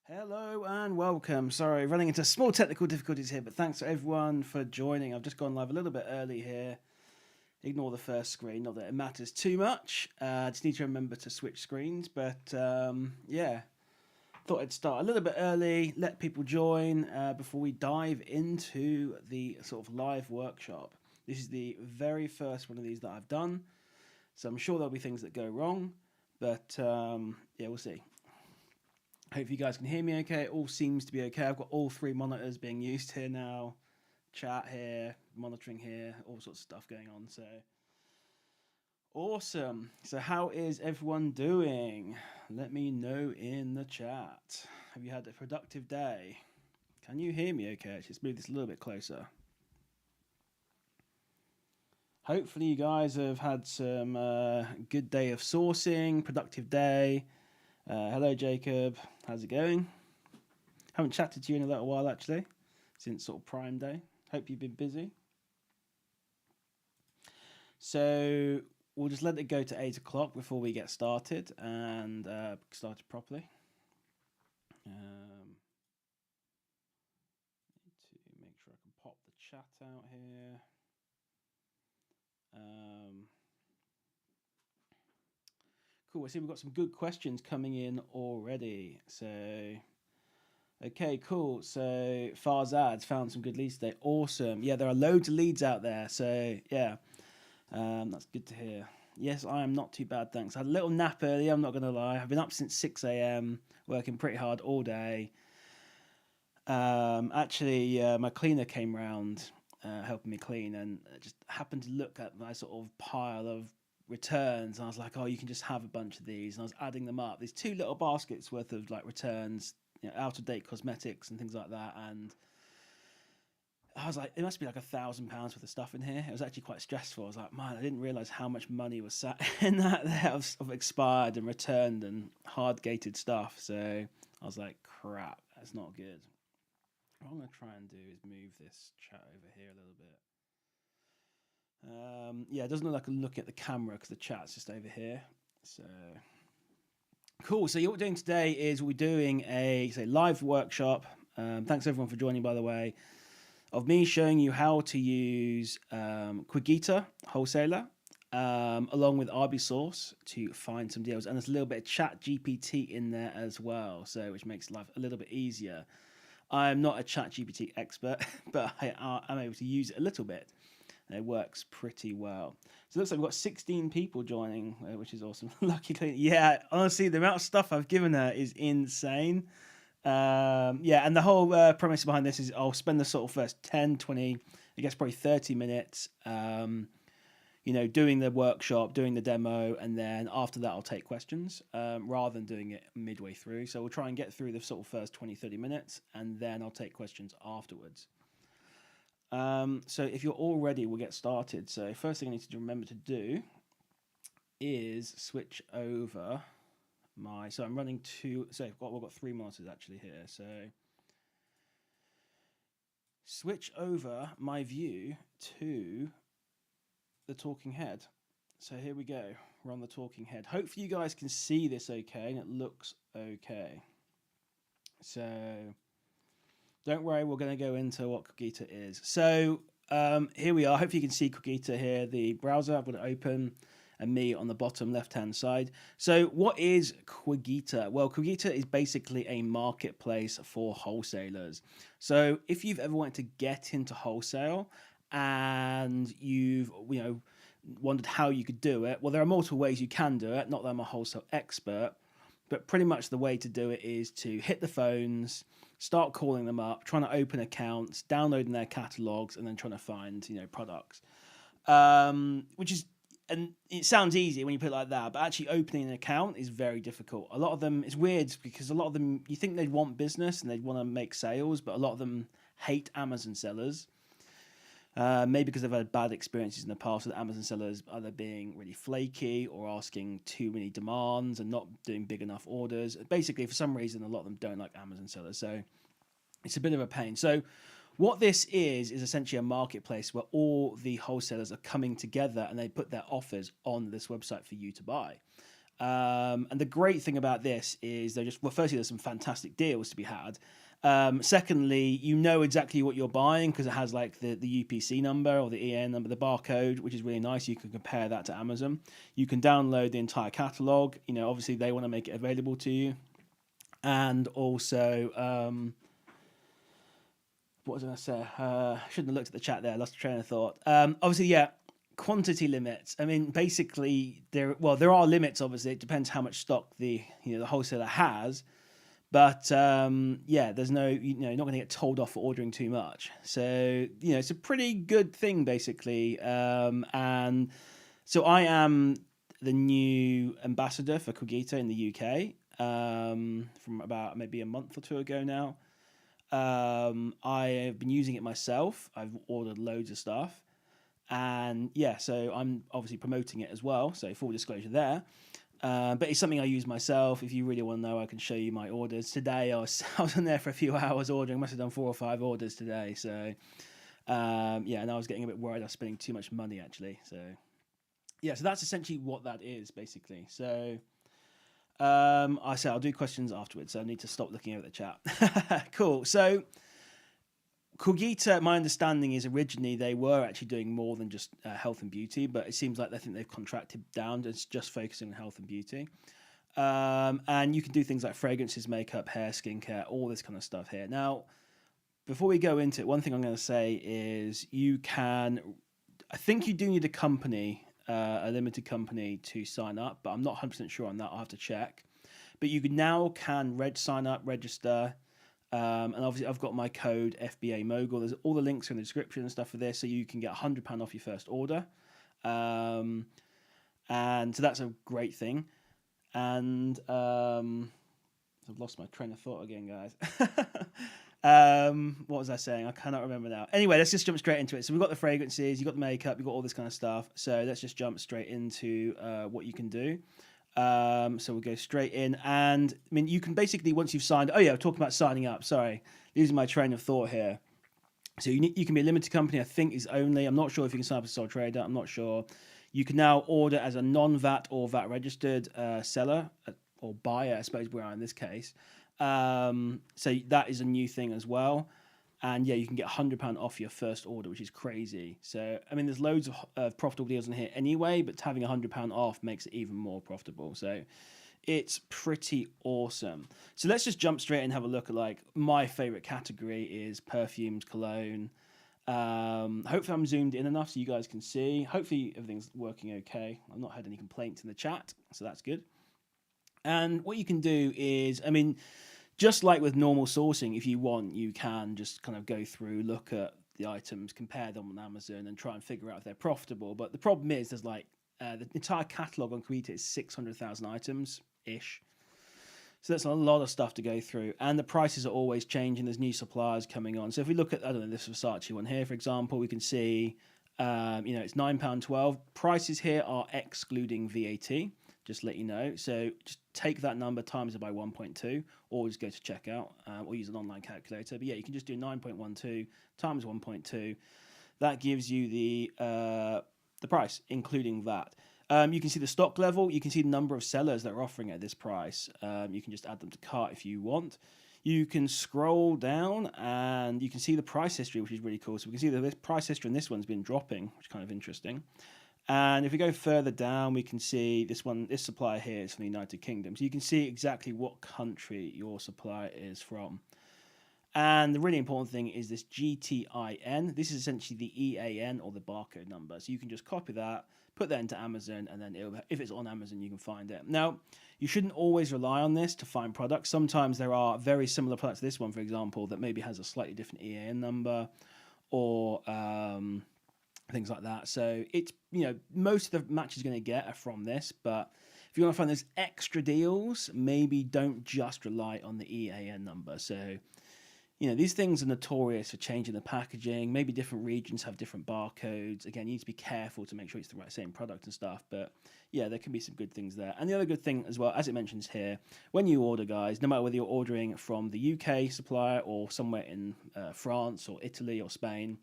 Hello and welcome. Sorry, running into small technical difficulties here, but thanks to everyone for joining. I've just gone live a little bit early here. Ignore the first screen, not that it matters too much. I just need to remember to switch screens, but yeah, thought I'd start a little bit early, let people join before we dive into the sort of live workshop. This is the very first one of these that I've done, so I'm sure there'll be things that go wrong, but yeah, we'll see. Hope you guys can hear me okay. It all seems to be okay. I've got all three monitors being used here now. Chat here, monitoring here, all sorts of stuff going on. So awesome. So how is everyone doing? Let me know in the chat. Have you had a productive day? Can you hear me okay? Let's move this a little bit closer. Hopefully you guys have had some good day of sourcing, productive day. Hello, Jacob. How's it going? Haven't chatted to you in a little while, actually, since sort of Prime Day. Hope you've been busy. So we'll just let it go to 8 o'clock before we get started and started properly. Need to make sure I can pop the chat out here. Cool. I see we've got some good questions coming in already. So, okay, cool. So Farzad's found some good leads today. Awesome. Yeah, there are loads of leads out there. So yeah, that's good to hear. Yes, I am not too bad, thanks. I had a little nap earlier, I'm not going to lie. I've been up since 6 a.m, working pretty hard all day. Actually, my cleaner came round helping me clean and just happened to look at my sort of pile of returns. And I was like, oh, you can just have a bunch of these. And I was adding them up. There's two little baskets worth of like returns, out of date cosmetics and things like that. And I was like, it must be like £1,000 worth of stuff in here. It was actually quite stressful. I was like, man, I didn't realize how much money was sat in that there of expired and returned and hard gated stuff. So I was like, crap, that's not good. What I'm going to try and do is move this chat over here a little bit. Yeah, it doesn't look like I can look at the camera because the chat's just over here. So cool. So what we're doing today is we're doing a live workshop. Thanks everyone for joining, by the way, of me showing you how to use Qogita Wholesaler along with Arbisource to find some deals. And there's a little bit of ChatGPT in there as well, so which makes life a little bit easier. I'm not a ChatGPT expert, but I'm able to use it a little bit. And it works pretty well. So it looks like we've got 16 people joining, which is awesome. Lucky clean. Yeah, honestly, the amount of stuff I've given her is insane. Yeah, and the whole premise behind this is I'll spend the sort of first 10, 20, I guess probably 30 minutes, doing the workshop, doing the demo, and then after that I'll take questions rather than doing it midway through. So we'll try and get through the sort of first 20, 30 minutes, and then I'll take questions afterwards. So if you're all ready, we'll get started. So first thing I need to remember to do is switch over so I'm running two, so we've got three monitors actually here. So switch over my view to the talking head. So here we go. We're on the talking head. Hopefully you guys can see this okay and it looks okay. So don't worry, we're going to go into what Qogita is. So here we are. Hopefully you can see Qogita here, the browser. I've got it open and me on the bottom left-hand side. So what is Qogita? Well, Qogita is basically a marketplace for wholesalers. So if you've ever wanted to get into wholesale and you've wondered how you could do it, well, there are multiple ways you can do it. Not that I'm a wholesale expert, but pretty much the way to do it is to hit the phones, start calling them up, trying to open accounts, downloading their catalogs, and then trying to find products. And it sounds easy when you put it like that, but actually opening an account is very difficult. A lot of them, it's weird because a lot of them, you think they'd want business and they'd want to make sales, but a lot of them hate Amazon sellers. Maybe because they've had bad experiences in the past with Amazon sellers either being really flaky or asking too many demands and not doing big enough orders. Basically, for some reason, a lot of them don't like Amazon sellers. So it's a bit of a pain. So what this is essentially a marketplace where all the wholesalers are coming together and they put their offers on this website for you to buy. And the great thing about this is firstly, there's some fantastic deals to be had. Secondly, you know exactly what you're buying because it has like the UPC number or the EAN number, the barcode, which is really nice. You can compare that to Amazon. You can download the entire catalog. Obviously they want to make it available to you. And also, what was I going to say? Shouldn't have looked at the chat there. Lost the train of thought. Obviously, yeah, quantity limits. I mean, basically, there are limits. Obviously, it depends how much stock the wholesaler has. But there's no, you're not going to get told off for ordering too much. So it's a pretty good thing basically. And so I am the new ambassador for Qogita in the UK from about maybe a month or two ago now. I have been using it myself. I've ordered loads of stuff, and so I'm obviously promoting it as well. So full disclosure there. But it's something I use myself. If you really want to know, I can show you my orders. Today I was in there for a few hours ordering. Must have done 4 or 5 orders today. So and I was getting a bit worried I was spending too much money actually. So so that's essentially what that is basically. So I said I'll do questions afterwards. So I need to stop looking over the chat. Cool. So Qogita, my understanding is originally they were actually doing more than just health and beauty, but it seems like they've contracted down to just focusing on health and beauty. And you can do things like fragrances, makeup, hair, skincare, all this kind of stuff here. Now, before we go into it, one thing I'm going to say is I think you do need a company, a limited company to sign up, but I'm not 100% sure on that. I'll have to check. But you can sign up, register. And obviously I've got my code FBA Mogul. There's all the links in the description and stuff for this, so you can get £100 off your first order. And so that's a great thing. And I've lost my train of thought again, guys. What was I saying? I cannot remember now. Anyway, let's just jump straight into it. So we've got the fragrances, you've got the makeup, you've got all this kind of stuff. So let's just jump straight into what you can do. So we'll go straight in, and I mean, you can basically, once you've signed, we're talking about signing up, sorry, losing my train of thought here. So you can be a limited company, I think is only, I'm not sure if you can sign up as a sole trader, I'm not sure. You can now order as a non-VAT or VAT registered seller or buyer, I suppose we are in this case. So that is a new thing as well. And you can get £100 off your first order, which is crazy. So, I mean, there's loads of profitable deals in here anyway, but having £100 off makes it even more profitable. So it's pretty awesome. So let's just jump straight and have a look at like my favorite category is perfumes, cologne. Hopefully I'm zoomed in enough so you guys can see. Hopefully everything's working okay. I've not had any complaints in the chat, so that's good. And what you can do is, I mean, just like with normal sourcing, if you want, you can just kind of go through, look at the items, compare them on Amazon and try and figure out if they're profitable. But the problem is there's like the entire catalogue on Qogita is 600,000 items-ish. So that's a lot of stuff to go through. And the prices are always changing. There's new suppliers coming on. So if we look at, I don't know, this Versace one here, for example, we can see, it's £9.12. Prices here are excluding VAT. Just let you know. So just take that number, times it by 1.2, or just go to checkout or use an online calculator. But you can just do 9.12 times 1.2. That gives you the price, including that. You can see the stock level. You can see the number of sellers that are offering at this price. You can just add them to cart if you want. You can scroll down and you can see the price history, which is really cool. So we can see that this price history on this one's been dropping, which is kind of interesting. And if we go further down, we can see this supplier here is from the United Kingdom. So you can see exactly what country your supplier is from. And the really important thing is this GTIN. This is essentially the EAN or the barcode number. So you can just copy that, put that into Amazon, and then if it's on Amazon, you can find it. Now, you shouldn't always rely on this to find products. Sometimes there are very similar products to this one, for example, that maybe has a slightly different EAN number or things like that. So it's, most of the matches you're going to get are from this, but if you want to find those extra deals, maybe don't just rely on the EAN number. So, these things are notorious for changing the packaging. Maybe different regions have different barcodes. Again, you need to be careful to make sure it's the same product and stuff. But there can be some good things there. And the other good thing as well, as it mentions here, when you order, guys, no matter whether you're ordering from the UK supplier or somewhere in France or Italy or Spain,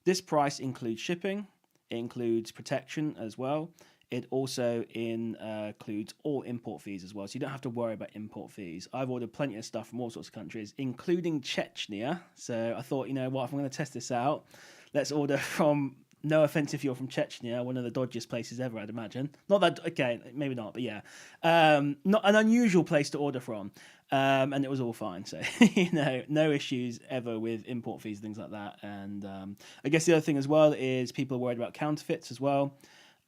this price includes shipping. It includes protection as well. it also includes all import fees as well. So you don't have to worry about import fees. I've ordered plenty of stuff from all sorts of countries, including Chechnya. So I thought, you know what, if I'm going to test this out, let's order from, no offense if you're from Chechnya, one of the dodgiest places ever, I'd imagine. Not that, okay, maybe not, but yeah. Not an unusual place to order from. And it was all fine. So, you know, no issues ever with import fees, things like that. And I guess the other thing as well is people are worried about counterfeits as well.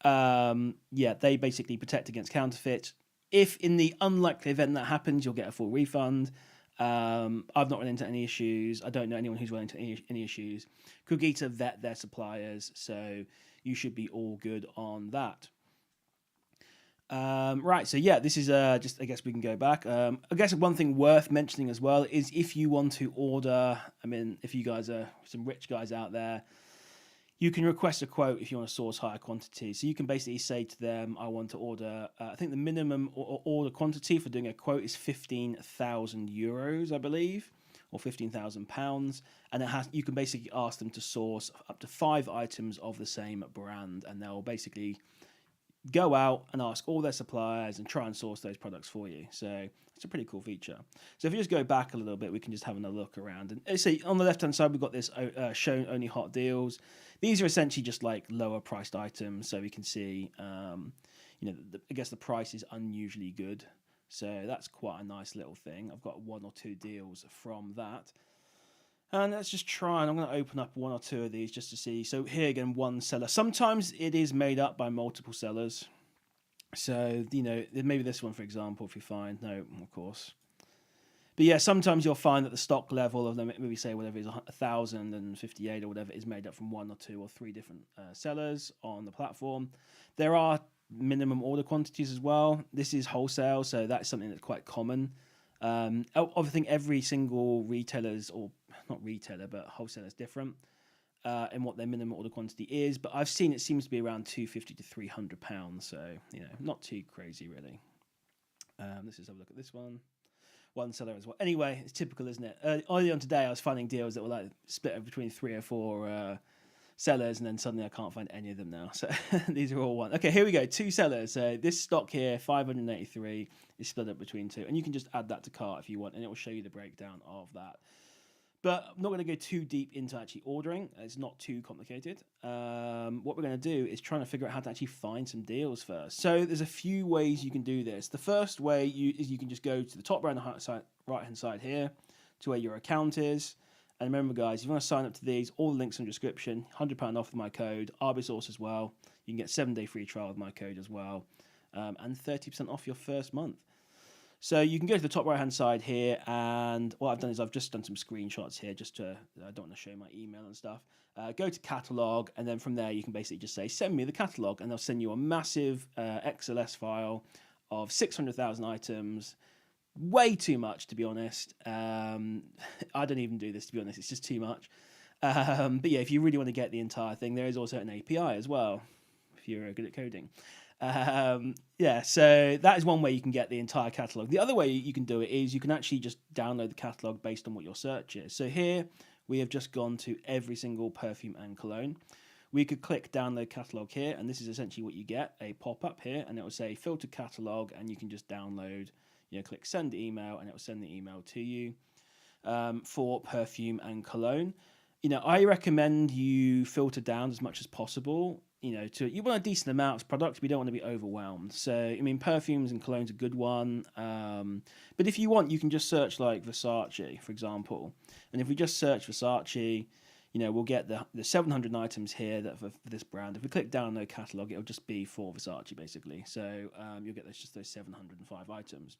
Yeah, they basically protect against counterfeit. If in the unlikely event that happens, you'll get a full refund. I've not run into any issues. I don't know anyone who's run into any issues. Qogita vet their suppliers, so you should be all good on that. Right, so yeah, this is just, I guess we can go back. I guess one thing worth mentioning as well is if you want to order, I mean, if you guys are some rich guys out there, you can request a quote if you want to source higher quantities. So you can basically say to them, I want to order, I think the minimum order quantity for doing a quote is 15,000 euros, I believe, or 15,000 pounds. And you can basically ask them to source up to 5 items of the same brand, and they'll basically go out and ask all their suppliers and try and source those products for you. So it's a pretty cool feature. So if you just go back a little bit, we can just have a look around. And see, on the left-hand side, we've got this shown only hot deals. These are essentially just like lower priced items. So we can see, you know, I guess the price is unusually good. So that's quite a nice little thing. I've got 1 or 2 deals from that. And let's just try, and I'm going to open up 1 or 2 of these just to see. So here again, one seller. Sometimes it is made up by multiple sellers. So, you know, maybe this one, for example, if you find, no, of course. But yeah, sometimes you'll find that the stock level of them, maybe say whatever is 1,058 or whatever, is made up from 1 or 2 or 3 different sellers on the platform. There are minimum order quantities as well. This is wholesale, so that's something that's quite common. I think every single retailer's, or not retailer, but wholesaler is different in what their minimum order quantity is. But I've seen it seems to be around £250 to £300, so you know, not too crazy really. Let's just have a look at this one. One seller as well. Anyway, it's typical, isn't it? Early on today, I was finding deals that were like split up between 3 or 4 sellers, and then suddenly I can't find any of them now. So these are all one. Okay, here we go. 2 sellers. So this stock here, 583, is split up between 2, and you can just add that to cart if you want, and it will show you the breakdown of that. But I'm not going to go too deep into actually ordering. It's not too complicated. What we're going to do is trying to figure out how to actually find some deals first. So there's a few ways you can do this. The first way is you can just go to the top right-hand side here to where your account is. And remember, guys, if you want to sign up to these, all the links in the description. £100 off with my code, Arbisource as well. You can get 7-day free trial with my code as well. And 30% off your first month. So you can go to the top right-hand side here, and what I've done is I've just done some screenshots here just to, I don't want to show my email and stuff. Go to catalog, and then from there you can basically just say, send me the catalog, and they'll send you a massive XLS file of 600,000 items. Way too much, to be honest. I don't even do this, to be honest. It's just too much. But yeah, if you really want to get the entire thing, there is also an API as well, if you're good at coding. Yeah, so that is one way you can get the entire catalog. The other way you can do it is you can actually just download the catalog based on what your search is. So here we have just gone to every single perfume and cologne. We could click download catalog here, and this is essentially what you get, a pop-up here, and it will say filter catalog, and you can just download, you know, click send email, and it will send the email to you for perfume and cologne. You know, I recommend you filter down as much as possible. You know, you want a decent amount of products, but you don't want to be overwhelmed. So, I mean, perfumes and cologne's a good one. But if you want, you can just search like Versace, for example. And if we just search Versace, you know, we'll get the 700 items here that for this brand. If we click download catalog, it'll just be for Versace, basically. So you'll get just those 705 items.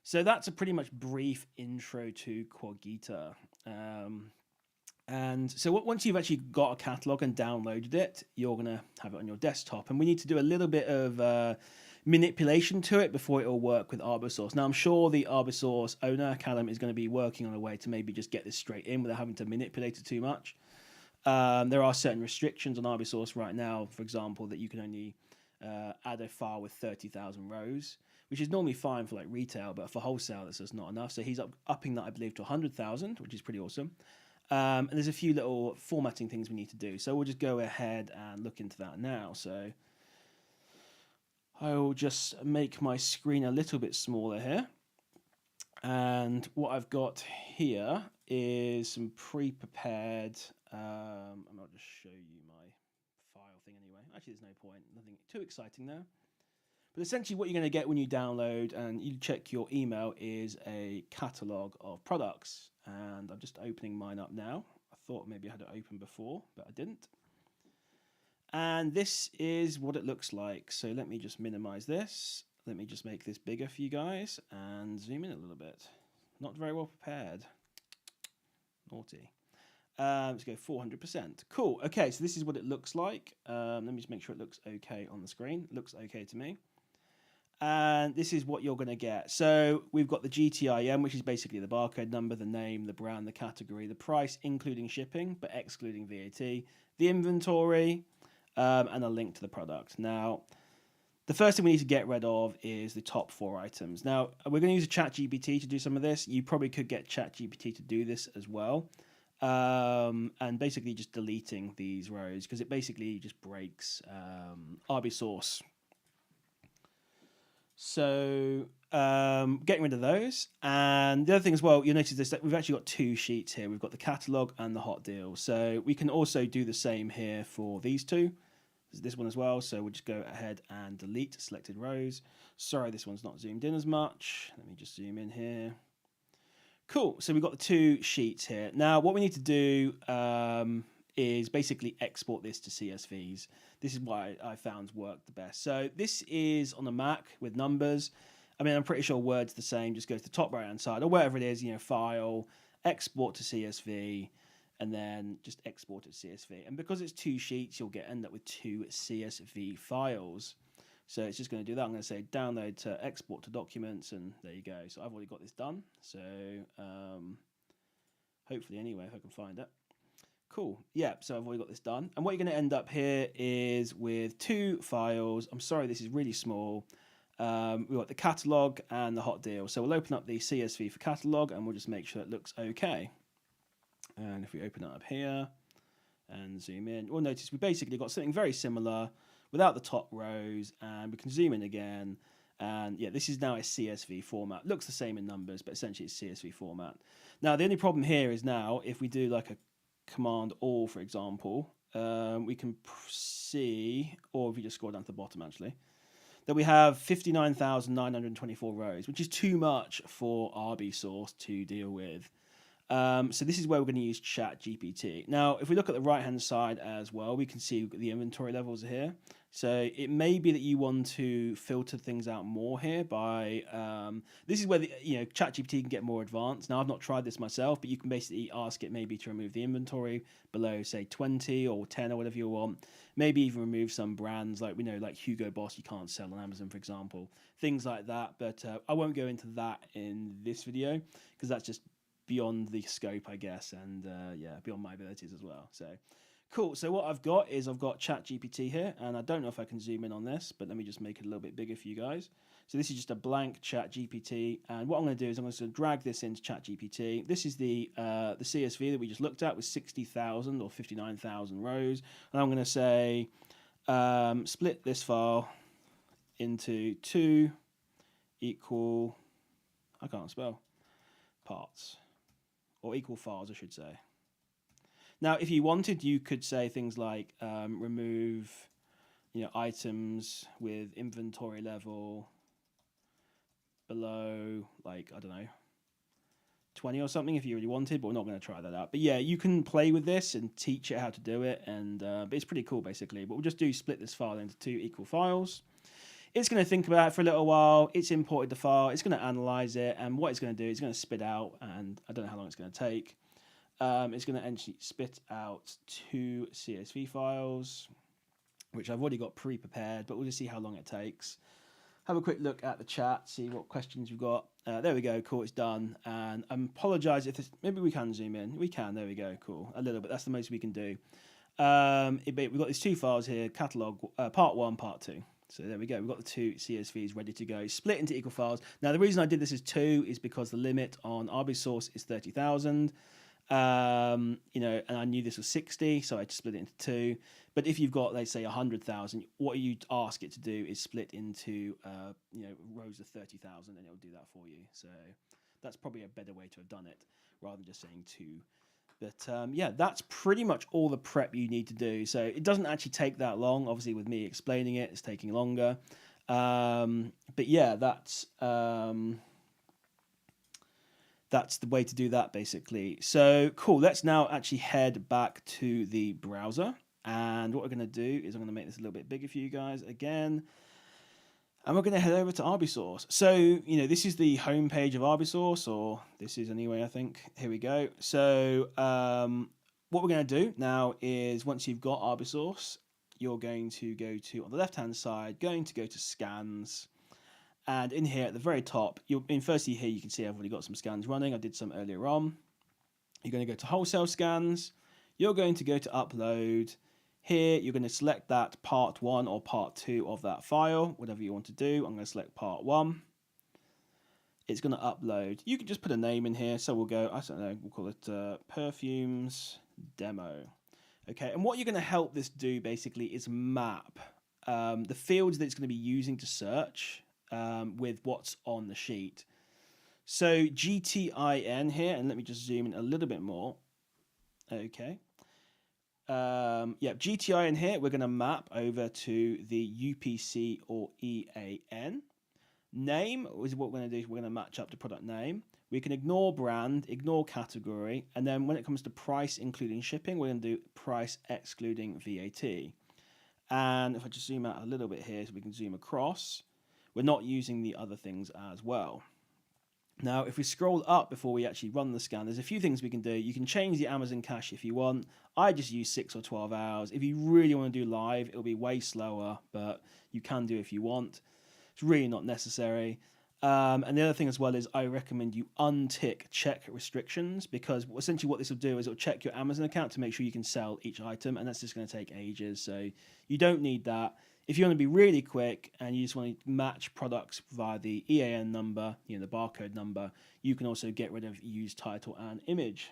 So that's a pretty much brief intro to Qogita. And so once you've actually got a catalog and downloaded it, you're going to have it on your desktop. And we need to do a little bit of manipulation to it before it will work with Arbisource. Now, I'm sure the Arbisource owner, Callum, is going to be working on a way to maybe just get this straight in without having to manipulate it too much. There are certain restrictions on Arbisource right now, for example, that you can only add a file with 30,000 rows, which is normally fine for like retail, but for wholesale, that's just not enough. So he's upping that, I believe, to 100,000, which is pretty awesome. And there's a few little formatting things we need to do. So we'll just go ahead and look into that now. So I will just make my screen a little bit smaller here. And what I've got here is some pre-prepared, and I'll just show you my file thing anyway. Actually, there's no point, nothing too exciting there. But essentially what you're going to get when you download and you check your email is a catalog of products. And I'm just opening mine up now. I thought maybe I had it open before, but I didn't. And this is what it looks like. So let me just minimize this. Let me just make this bigger for you guys and zoom in a little bit. Not very well prepared. Naughty. Let's go 400%. Cool. Okay, so this is what it looks like. Let me just make sure it looks okay on the screen. It looks okay to me. And this is what you're going to get. So we've got the GTIM, which is basically the barcode number, the name, the brand, the category, the price, including shipping, but excluding VAT, the inventory, and a link to the product. Now, the first thing we need to get rid of is the top 4 items. Now, we're going to use ChatGPT to do some of this. You probably could get ChatGPT to do this as well. And basically just deleting these rows, because it basically just breaks Arbisource. So getting rid of those. And the other thing as well, you'll notice this, that we've actually got 2 sheets here. We've got the catalog and the hot deal. So we can also do the same here for these 2. There's this one as well. So we'll just go ahead and delete selected rows. Sorry, this one's not zoomed in as much. Let me just zoom in here. Cool. So we've got the 2 sheets here. Now, what we need to do is basically export this to CSVs. This is what I found worked the best. So this is on a Mac with numbers. I mean, I'm pretty sure Word's the same. Just go to the top right-hand side or wherever it is, File, export to CSV, and then just export it to CSV. And because it's 2 sheets, you'll end up with 2 CSV files. So it's just going to do that. I'm going to say download to export to documents, and there you go. So I've already got this done. So hopefully anyway, if I can find it. Cool. Yeah, so I've already got this done. And what you're going to end up here is with 2 files. I'm sorry, this is really small. We've got the catalog and the hot deal. So we'll open up the CSV for catalog, and we'll just make sure it looks okay. And if we open it up here and zoom in, we'll notice we basically got something very similar without the top rows, and we can zoom in again. And yeah, this is now a CSV format. Looks the same in numbers, but essentially it's CSV format. Now, the only problem here is now if we do like a Command All, for example, we can see, or if you just scroll down to the bottom actually, that we have 59,924 rows, which is too much for Arbisource to deal with. So this is where we're going to use ChatGPT. Now, if we look at the right-hand side as well, we can see the inventory levels here. So it may be that you want to filter things out more here by, this is where the, ChatGPT can get more advanced. Now, I've not tried this myself, but you can basically ask it maybe to remove the inventory below, say, 20 or 10 or whatever you want. Maybe even remove some brands like, we know, like Hugo Boss, you can't sell on Amazon, for example. Things like that, but I won't go into that in this video because that's just beyond the scope, I guess, and yeah, beyond my abilities as well. So cool. So what I've got is I've got ChatGPT here, and I don't know if I can zoom in on this, but let me just make it a little bit bigger for you guys. So this is just a blank ChatGPT, and what I'm going to do is I'm going to drag this into ChatGPT. This is the CSV that we just looked at with 60,000 or 59,000 rows, and I'm going to say split this file into 2 equal, I can't spell, parts. Or equal files, I should say. Now, if you wanted, you could say things like remove, items with inventory level below, like, I don't know, 20 or something if you really wanted, but we're not going to try that out. But yeah, you can play with this and teach it how to do it, and but it's pretty cool, basically. But we'll just split this file into 2 equal files. It's going to think about it for a little while. It's imported the file. It's going to analyze it. And what it's going to do is it's going to spit out, and I don't know how long it's going to take. It's going to actually spit out 2 CSV files, which I've already got pre-prepared, but we'll just see how long it takes. Have a quick look at the chat, see what questions we've got. There we go. Cool, it's done. And I apologize if this, maybe we can zoom in. We can. There we go. Cool. A little bit. That's the most we can do. We've got these 2 files here, catalog, part 1, part 2. So there we go. We've got the 2 CSVs ready to go, split into equal files. Now, the reason I did this as 2 is because the limit on Arbisource is 30,000. You know, and I knew this was 60, so I just split it into two. But if you've got, let's say, 100,000, what you ask it to do is split into, you know, rows of 30,000, and it'll do that for you. So that's probably a better way to have done it, rather than just saying two. But yeah, that's pretty much all the prep you need to do. So it doesn't actually take that long. Obviously, with me explaining it, it's taking longer. But yeah, that's the way to do that, basically. So cool. Let's now actually head back to the browser. And what we're going to do is I'm going to make this a little bit bigger for you guys again. And we're going to head over to Arbisource. So, you know, this is the home page of Arbisource, or this is anyway, I think. Here we go. So what we're going to do now is, once you've got Arbisource, you're going to go to, on the left-hand side, going to go to Scans. And in here at the very top, firstly here you can see I've already got some scans running. I did some earlier on. You're going to go to Wholesale Scans. You're going to go to Upload. Here, you're going to select that part 1 or part 2 of that file, whatever you want to do. I'm going to select part 1. It's going to upload. You can just put a name in here. So we'll go, I don't know, we'll call it Perfumes Demo. Okay, and what you're going to help this do basically is map the fields that it's going to be using to search with what's on the sheet. So GTIN here, and let me just zoom in a little bit more. Okay. Yeah, GTI in here, we're going to map over to the UPC or EAN. Name is what we're going to do. We're going to match up to product name. We can ignore brand, ignore category, and then when it comes to price including shipping, we're going to do price excluding VAT. And if I just zoom out a little bit here so we can zoom across, we're not using the other things as well. Now, if we scroll up before we actually run the scan, there's a few things we can do. You can change the Amazon cache if you want. I just use 6 or 12 hours. If you really want to do live, it'll be way slower, but you can do if you want. It's really not necessary. And the other thing as well is I recommend you untick check restrictions, because essentially what this will do is it'll check your Amazon account to make sure you can sell each item, and that's just going to take ages. So you don't need that. If you want to be really quick and you just want to match products via the EAN number, you know, the barcode number, you can also get rid of use title and image.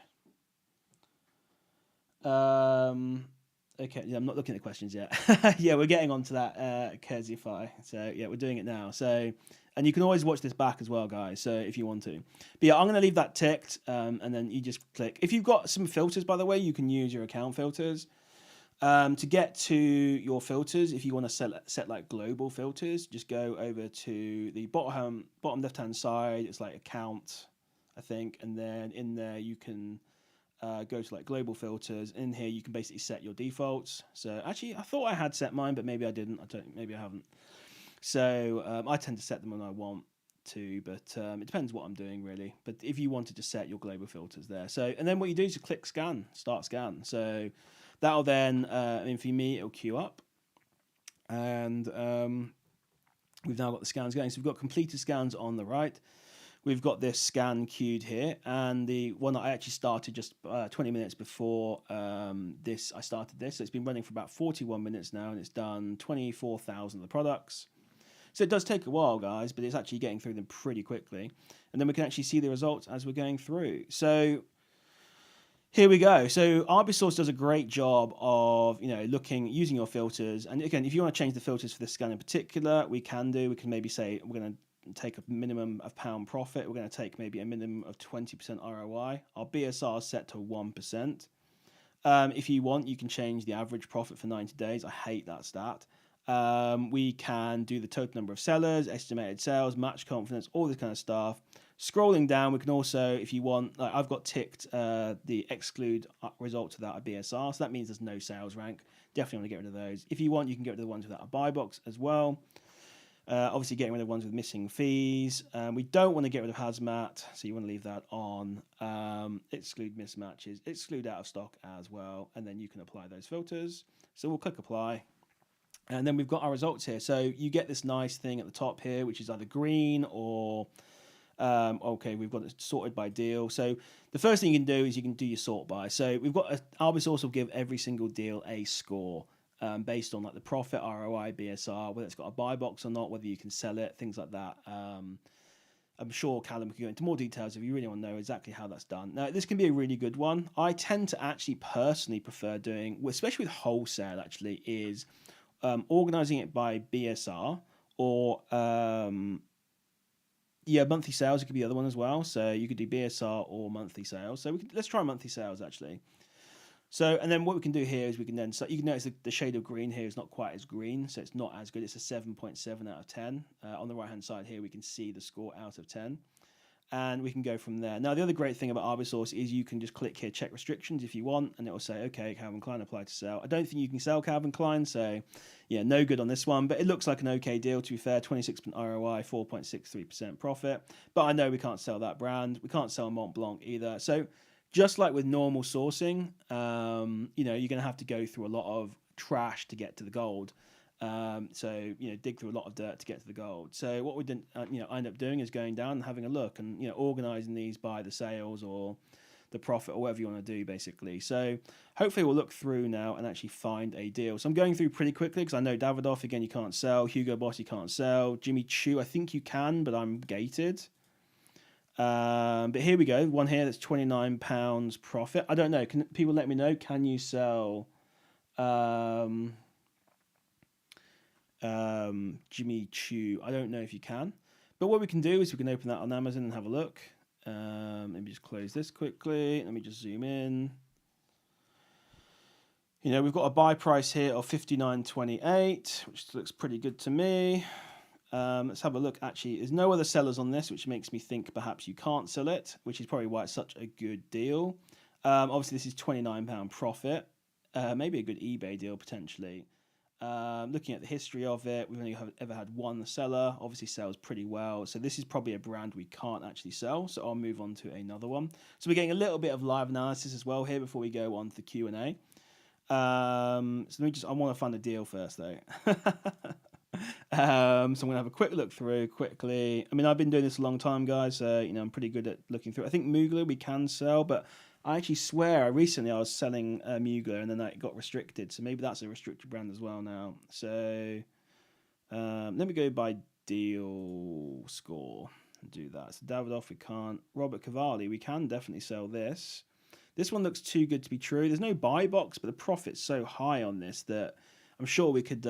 Okay, yeah, I'm not looking at the questions yet. Yeah, we're getting onto that Kezify. So yeah, we're doing it now. So, and you can always watch this back as well, guys, so if you want to. But yeah, I'm going to leave that ticked, and then you just click. If you've got some filters, by the way, you can use your account filters. To get to your filters, if you want to set like global filters, just go over to the bottom left-hand side. It's like account, I think, and then in there you can go to like global filters. In here you can basically set your defaults. So actually, I thought I had set mine, but maybe I didn't. Maybe I haven't. So I tend to set them when I want to, but it depends what I'm doing really. But if you wanted to set your global filters there, so and then what you do is you click scan, start scan. So that'll then, I mean, for me, it'll queue up. And we've now got the scans going. So we've got completed scans on the right. We've got this scan queued here. And the one that I actually started just 20 minutes before I started this. So it's been running for about 41 minutes now, and it's done 24,000 of the products. So it does take a while, guys, but it's actually getting through them pretty quickly. And then we can actually see the results as we're going through. So here we go. So Arbisource does a great job of, you know, using your filters. And again, if you want to change the filters for this scan in particular, we can do. We can maybe say we're going to take a minimum of £1 profit. We're going to take maybe a minimum of 20% ROI. Our BSR is set to 1%. If you want, you can change the average profit for 90 days. I hate that stat. We can do the total number of sellers, estimated sales, match confidence, all this kind of stuff. Scrolling down, we can also, if you want, like I've got ticked the exclude results without a BSR, so that means there's no sales rank. Definitely want to get rid of those. If you want, you can get rid of the ones without a buy box as well. Obviously, getting rid of ones with missing fees. We don't want to get rid of hazmat, so you want to leave that on. Exclude mismatches, exclude out of stock as well, and then you can apply those filters. So we'll click apply. And then we've got our results here. So you get this nice thing at the top here, which is either green or, okay, we've got it sorted by deal. So the first thing you can do is you can do your sort by. So we've got Arbisource will give every single deal a score based on like the profit, ROI, BSR, whether it's got a buy box or not, whether you can sell it, things like that. I'm sure Callum can go into more details if you really want to know exactly how that's done. Now, this can be a really good one. I tend to actually personally prefer doing, especially with wholesale, actually, is organizing it by BSR or monthly sales. It could be the other one as well. So you could do BSR or monthly sales. So let's try monthly sales actually. So, and then what we can do here is we can then, so you can notice the shade of green here is not quite as green, so it's not as good. It's a 7.7 out of 10. On the right-hand side here, we can see the score out of 10. And we can go from there. Now, the other great thing about Arbisource is you can just click here, check restrictions if you want, and it will say, okay, Calvin Klein apply to sell. I don't think you can sell Calvin Klein, so yeah, no good on this one, but it looks like an okay deal, to be fair, 26% ROI, 4.63% profit. But I know we can't sell that brand. We can't sell Mont Blanc either. So just like with normal sourcing, you're going to have to go through a lot of trash to get to the gold. Dig through a lot of dirt to get to the gold. So what we didn't, end up doing is going down and having a look and, organizing these by the sales or the profit or whatever you want to do, basically. So hopefully we'll look through now and actually find a deal. So I'm going through pretty quickly because I know Davidoff, again, you can't sell. Hugo Boss, you can't sell. Jimmy Choo, I think you can, but I'm gated. But here we go. One here that's £29 profit. I don't know. Can people let me know? Can you sell Jimmy Choo? I don't know if you can. But what we can do is we can open that on Amazon and have a look. Let me just close this quickly. Let me just zoom in. We've got a buy price here of $59.28, which looks pretty good to me. Let's have a look. Actually, there's no other sellers on this, which makes me think perhaps you can't sell it, which is probably why it's such a good deal. Obviously, this is £29 profit. Maybe a good eBay deal, potentially. Looking at the history of it, we've only ever had one seller. Obviously, sells pretty well. So this is probably a brand we can't actually sell. So I'll move on to another one. So we're getting a little bit of live analysis as well here before we go on to the Q&A. I want to find a deal first, though. So I'm going to have a quick look through quickly. I mean, I've been doing this a long time, guys. I'm pretty good at looking through. I think Mugler we can sell, but I actually swear recently I was selling Mugler and then it got restricted. So maybe that's a restricted brand as well now. So let me go by deal score and do that. So Davidoff, we can't. Robert Cavalli, we can definitely sell this. This one looks too good to be true. There's no buy box, but the profit's so high on this that I'm sure we could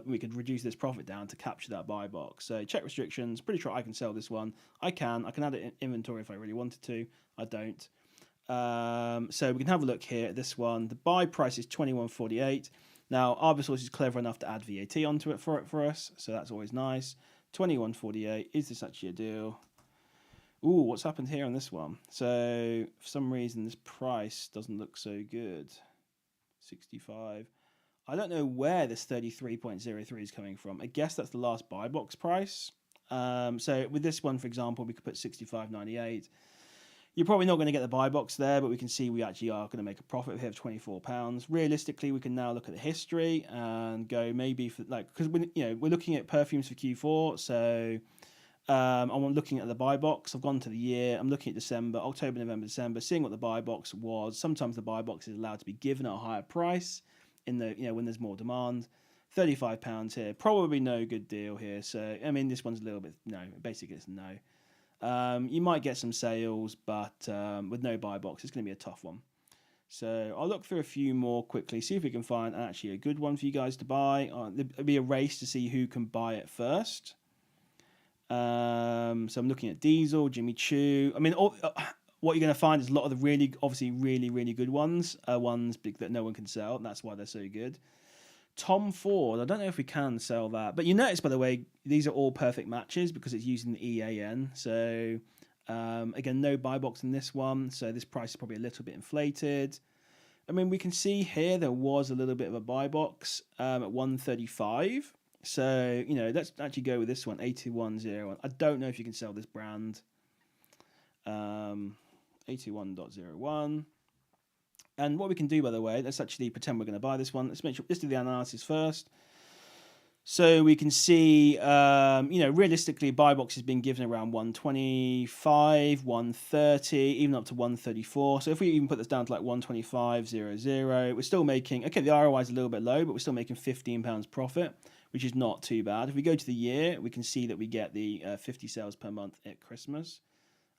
we could reduce this profit down to capture that buy box. So check restrictions. Pretty sure I can sell this one. I can add it in inventory if I really wanted to. I don't. So we can have a look here at this one. The buy price is $21.48. Now Arbisource is clever enough to add VAT onto it for us, so that's always nice. $21.48. Is this actually a deal? Ooh, what's happened here on this one? So for some reason this price doesn't look so good. 65. I don't know where this 33.03 is coming from. I guess that's the last buy box price. So with this one, for example, we could put 65.98. You're probably not going to get the buy box there, but we can see we actually are going to make a profit here of £24. Realistically, we can now look at the history and go maybe for because we're looking at perfumes for Q4. So I'm looking at the buy box. I've gone to the year. I'm looking at December, October, November, December, seeing what the buy box was. Sometimes the buy box is allowed to be given at a higher price in the when there's more demand. £35 here, probably no good deal here. So I mean, this one's a little bit basically it's no. You might get some sales, but with no buy box, it's going to be a tough one. So I'll look through a few more quickly, see if we can find actually a good one for you guys to buy. There'll be a race to see who can buy it first. So I'm looking at Diesel, Jimmy Choo. I mean, what you're going to find is a lot of the really good ones are ones that no one can sell, and that's why they're so good. Tom Ford, I don't know if we can sell that, but you notice, by the way, these are all perfect matches because it's using the EAN. So again, no buy box in this one, so this price is probably a little bit inflated. I mean, we can see here there was a little bit of a buy box at 135. So, let's actually go with this one, 8101. I don't know if you can sell this brand. 81.01. And what we can do, by the way, let's actually pretend we're going to buy this one. Let's do the analysis first. So we can see, realistically, buy box has been given around 125, 130, even up to 134. So if we even put this down to like 125.00, we're still making, okay, the ROI is a little bit low, but we're still making £15 profit, which is not too bad. If we go to the year, we can see that we get the 50 sales per month at Christmas.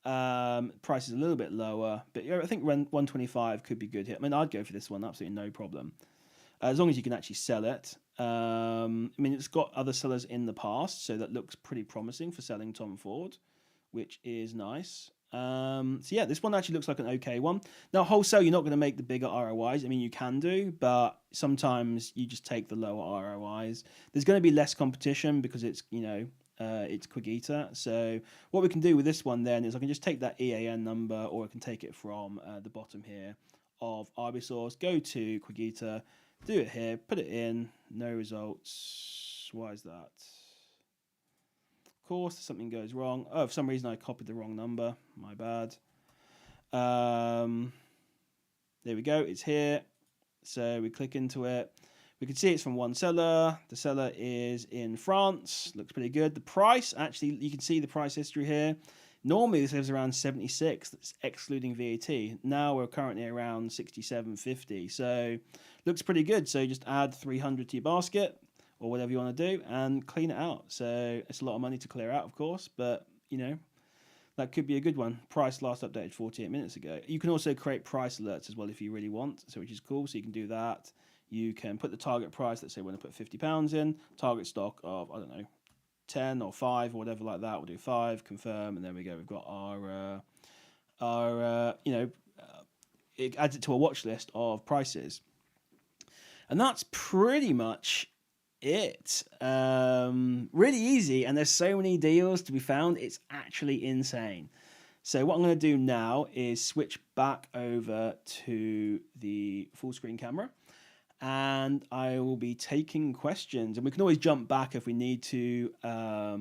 Price is a little bit lower, but I think 125 could be good here. I mean, I'd go for this one, absolutely no problem. As long as you can actually sell it. I mean, it's got other sellers in the past, so that looks pretty promising for selling Tom Ford, which is nice. So yeah, this one actually looks like an okay one. Now, wholesale, you're not going to make the bigger ROIs. I mean, you can do, but sometimes you just take the lower ROIs. There's going to be less competition because it's, it's Qogita. So what we can do with this one then is I can just take that EAN number, or I can take it from the bottom here of Arbisource, go to Qogita, do it here, put it in, no results. Why is that? Of course, something goes wrong. Oh, for some reason I copied the wrong number. My bad. There we go, it's here. So we click into it. We can see it's from one seller. The seller is in France. Looks pretty good. The price, actually, you can see the price history here. Normally this is around 76, that's excluding VAT. Now we're currently around 67.50, so looks pretty good. So just add 300 to your basket or whatever you want to do and clean it out. So it's a lot of money to clear out, of course, but that could be a good one. Price last updated 48 minutes ago. You can also create price alerts as well if you really want, so which is cool. So you can do that. You can put the target price. Let's say we're going to put £50 in, target stock of, I don't know, 10 or 5 or whatever like that. We'll do 5, confirm, and there we go. We've got it adds it to a watch list of prices, and that's pretty much it. Really easy, and there's so many deals to be found. It's actually insane. So what I'm going to do now is switch back over to the full screen camera, and I will be taking questions, and we can always jump back if we need to for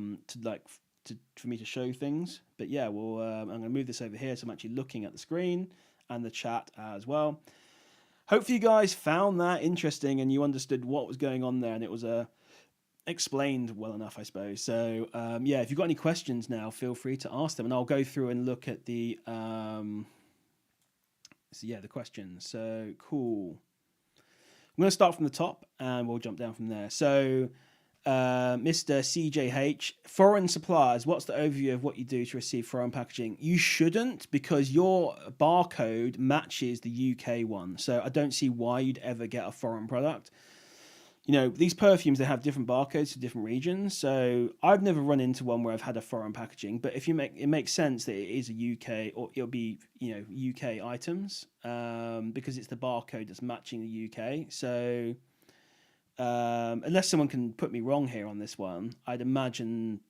me to show things. But yeah, I'm going to move this over here, so I'm actually looking at the screen and the chat as well. Hopefully you guys found that interesting and you understood what was going on there, and it was explained well enough, I suppose. So yeah, if you've got any questions now, feel free to ask them, and I'll go through and look at the the questions. So cool. I'm going to start from the top and we'll jump down from there. So, Mr. CJH, foreign suppliers, what's the overview of what you do to receive foreign packaging? You shouldn't, because your barcode matches the UK one. So I don't see why you'd ever get a foreign product. These perfumes, they have different barcodes for different regions. So I've never run into one where I've had a foreign packaging, but if it makes sense that it is a UK, or it'll be, UK items, because it's the barcode that's matching the UK. So unless someone can put me wrong here on this one, I'd imagine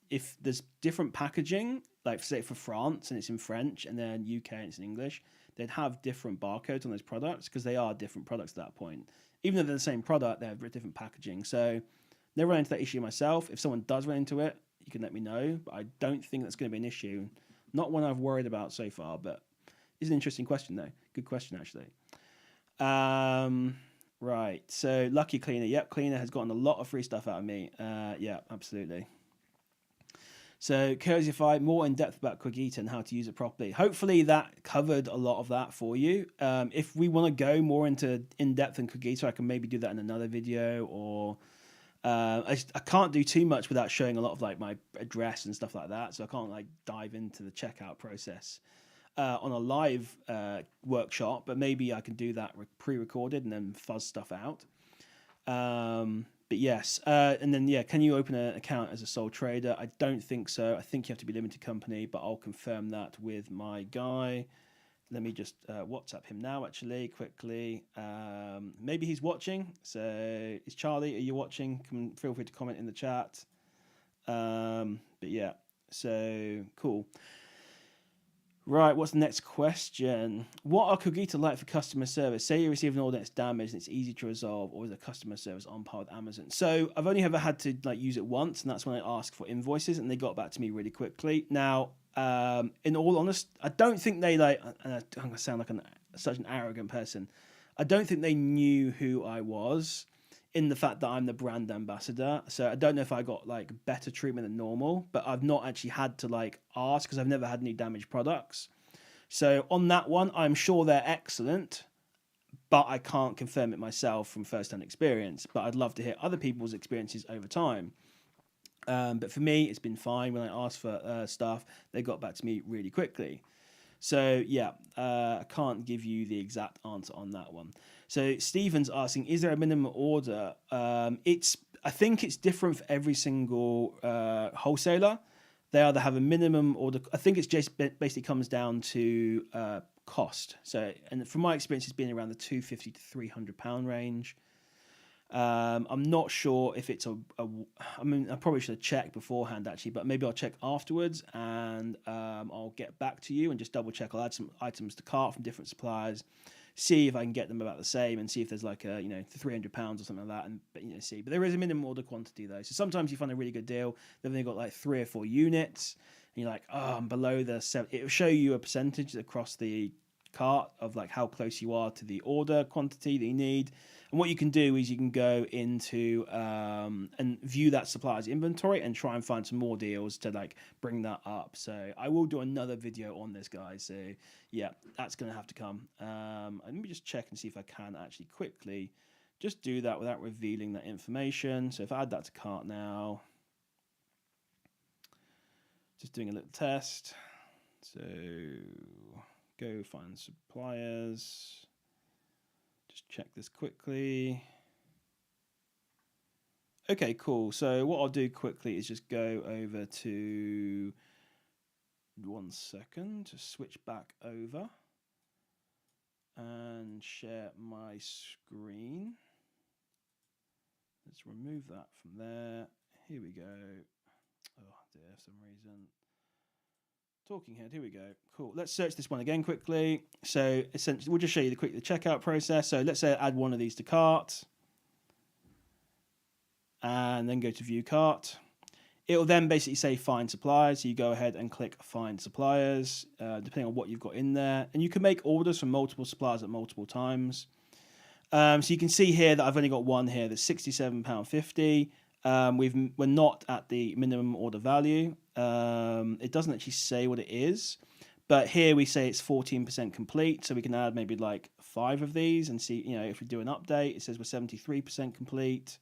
if there's different packaging, like say for France and it's in French, and then UK and it's in English, they'd have different barcodes on those products because they are different products at that point. Even though they're the same product, they have different packaging. So never run into that issue myself. If someone does run into it, you can let me know. But I don't think that's going to be an issue. Not one I've worried about so far, but it's an interesting question, though. Good question, actually. Right. So Lucky Cleaner. Yep, Cleaner has gotten a lot of free stuff out of me. Yeah, absolutely. So Cozyfy, more in depth about Qogita and how to use it properly. Hopefully that covered a lot of that for you. If we want to go more into in depth in Qogita, I can maybe do that in another video, or I can't do too much without showing a lot of like my address and stuff like that. So I can't like dive into the checkout process on a live workshop, but maybe I can do that pre-recorded and then fuzz stuff out. But yes, and then yeah, can you open an account as a sole trader? I don't think so. I think you have to be limited company, but I'll confirm that with my guy. Let me just WhatsApp him now, actually, quickly. Maybe he's watching. So is Charlie, are you watching? Feel free to comment in the chat. But yeah, so cool. Right, what's the next question? What are Qogita like for customer service? Say you receive an order that's damaged and it's easy to resolve, or is the customer service on par with Amazon? So I've only ever had to like use it once, and that's when I asked for invoices, and they got back to me really quickly. Now, in all honesty, I don't think they like. I'm gonna sound like such an arrogant person. I don't think they knew who I was. in the fact that I'm the brand ambassador. So I don't know if I got like better treatment than normal, but I've not actually had to like ask because I've never had any damaged products. So on that one, I'm sure they're excellent, but I can't confirm it myself from first-hand experience. But I'd love to hear other people's experiences over time. But for me, it's been fine. When I asked for stuff, they got back to me really quickly. So yeah, I can't give you the exact answer on that one. So Stephen's asking, is there a minimum order? I think it's different for every single wholesaler. They either have a minimum order. I think it's just basically comes down to cost. So, and from my experience, it's been around the £250 to £300 range. I'm not sure if it's I mean, I probably should have checked beforehand actually, but maybe I'll check afterwards and I'll get back to you and just double check. I'll add some items to cart from different suppliers, see if I can get them about the same, and see if there's like a £300 or something like that, and see. But there is a minimum order quantity though, so sometimes you find a really good deal. Then they've got like 3 or 4 units, and you're like, oh, I'm below the 7. It will show you a percentage across the cart of like how close you are to the order quantity that you need. And what you can do is you can go into and view that supplier's inventory and try and find some more deals to like bring that up. So I will do another video on this, guys. So yeah, that's going to have to come. And let me just check and see if I can actually quickly just do that without revealing that information. So if I add that to cart now, just doing a little test. So go find suppliers. Just check this quickly. Okay, cool. So what I'll do quickly is just go over to 1 second to switch back over and share my screen. Let's remove that from there. Here we go. Oh dear, for some reason. Talking head, here we go. Cool. Let's search this one again quickly. So essentially, we'll just show you the checkout process. So let's say I add one of these to cart and then go to view cart. It will then basically say find suppliers. So you go ahead and click find suppliers, depending on what you've got in there. And you can make orders from multiple suppliers at multiple times. So you can see here that I've only got one here that's £67.50. We're not at the minimum order value. It doesn't actually say what it is, but here we say it's 14% complete, so we can add maybe like 5 of these and see, if we do an update, it says we're 73% complete.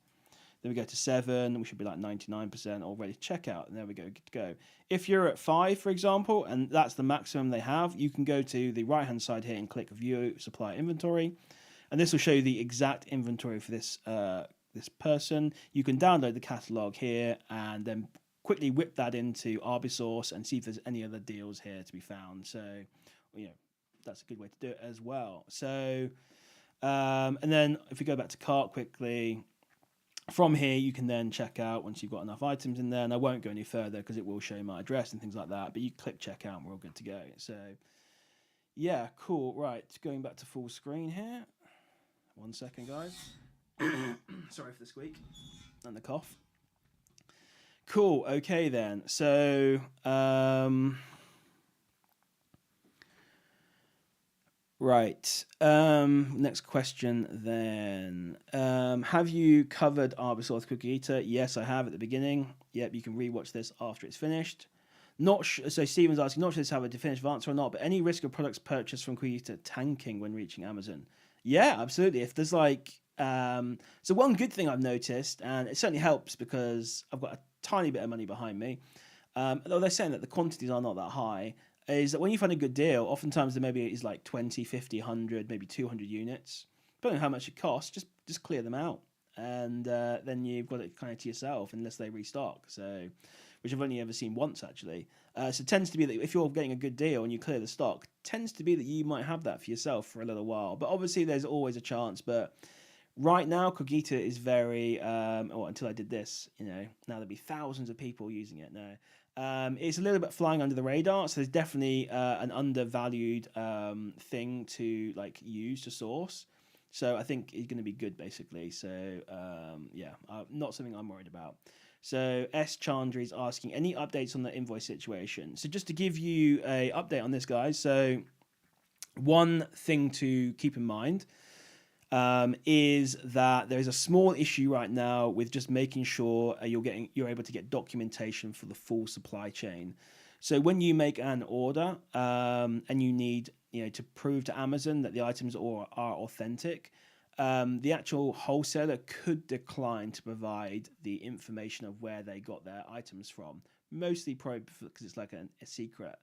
Then we go to 7, we should be like 99% all ready to check out, and there we go, good to go. If you're at 5, for example, and that's the maximum they have, you can go to the right-hand side here and click View Supplier Inventory, and this will show you the exact inventory for this person. You can download the catalog here and then quickly whip that into Arbisource and see if there's any other deals here to be found. So, that's a good way to do it as well. So, and then if we go back to cart quickly, from here you can then check out once you've got enough items in there. And I won't go any further because it will show my address and things like that. But you click checkout and we're all good to go. So, yeah, cool. Right, going back to full screen here. 1 second, guys. Sorry for the squeak and the cough. Cool. Okay then. So right. Next question then. Have you covered Arbisource Qogita? Yes, I have at the beginning. Yep, you can rewatch this after it's finished. So Stephen's asking, not sure if this have a definitive answer or not, but any risk of products purchased from Qogita tanking when reaching Amazon? Yeah, absolutely. If there's like so one good thing I've noticed, and it certainly helps because I've got a tiny bit of money behind me, although they're saying that the quantities are not that high, is that when you find a good deal, oftentimes there maybe is like 20, 50, 100, maybe 200 units. Depending on how much it costs, just clear them out. And then you've got it kind of to yourself unless they restock. So, which I've only ever seen once actually. So it tends to be that if you're getting a good deal and you clear the stock, tends to be that you might have that for yourself for a little while. But obviously there's always a chance. But right now, Qogita is very, until I did this, now there'll be thousands of people using it now. It's a little bit flying under the radar, so there's definitely an undervalued thing to like use to source. So I think it's going to be good, basically. So yeah, not something I'm worried about. So S. Chandra is asking, any updates on the invoice situation? So just to give you a update on this, guys. So one thing to keep in mind, is that there is a small issue right now with just making sure you're able to get documentation for the full supply chain. So when you make an order and you need to prove to Amazon that the items are authentic, the actual wholesaler could decline to provide the information of where they got their items from, mostly probably because it's like a secret.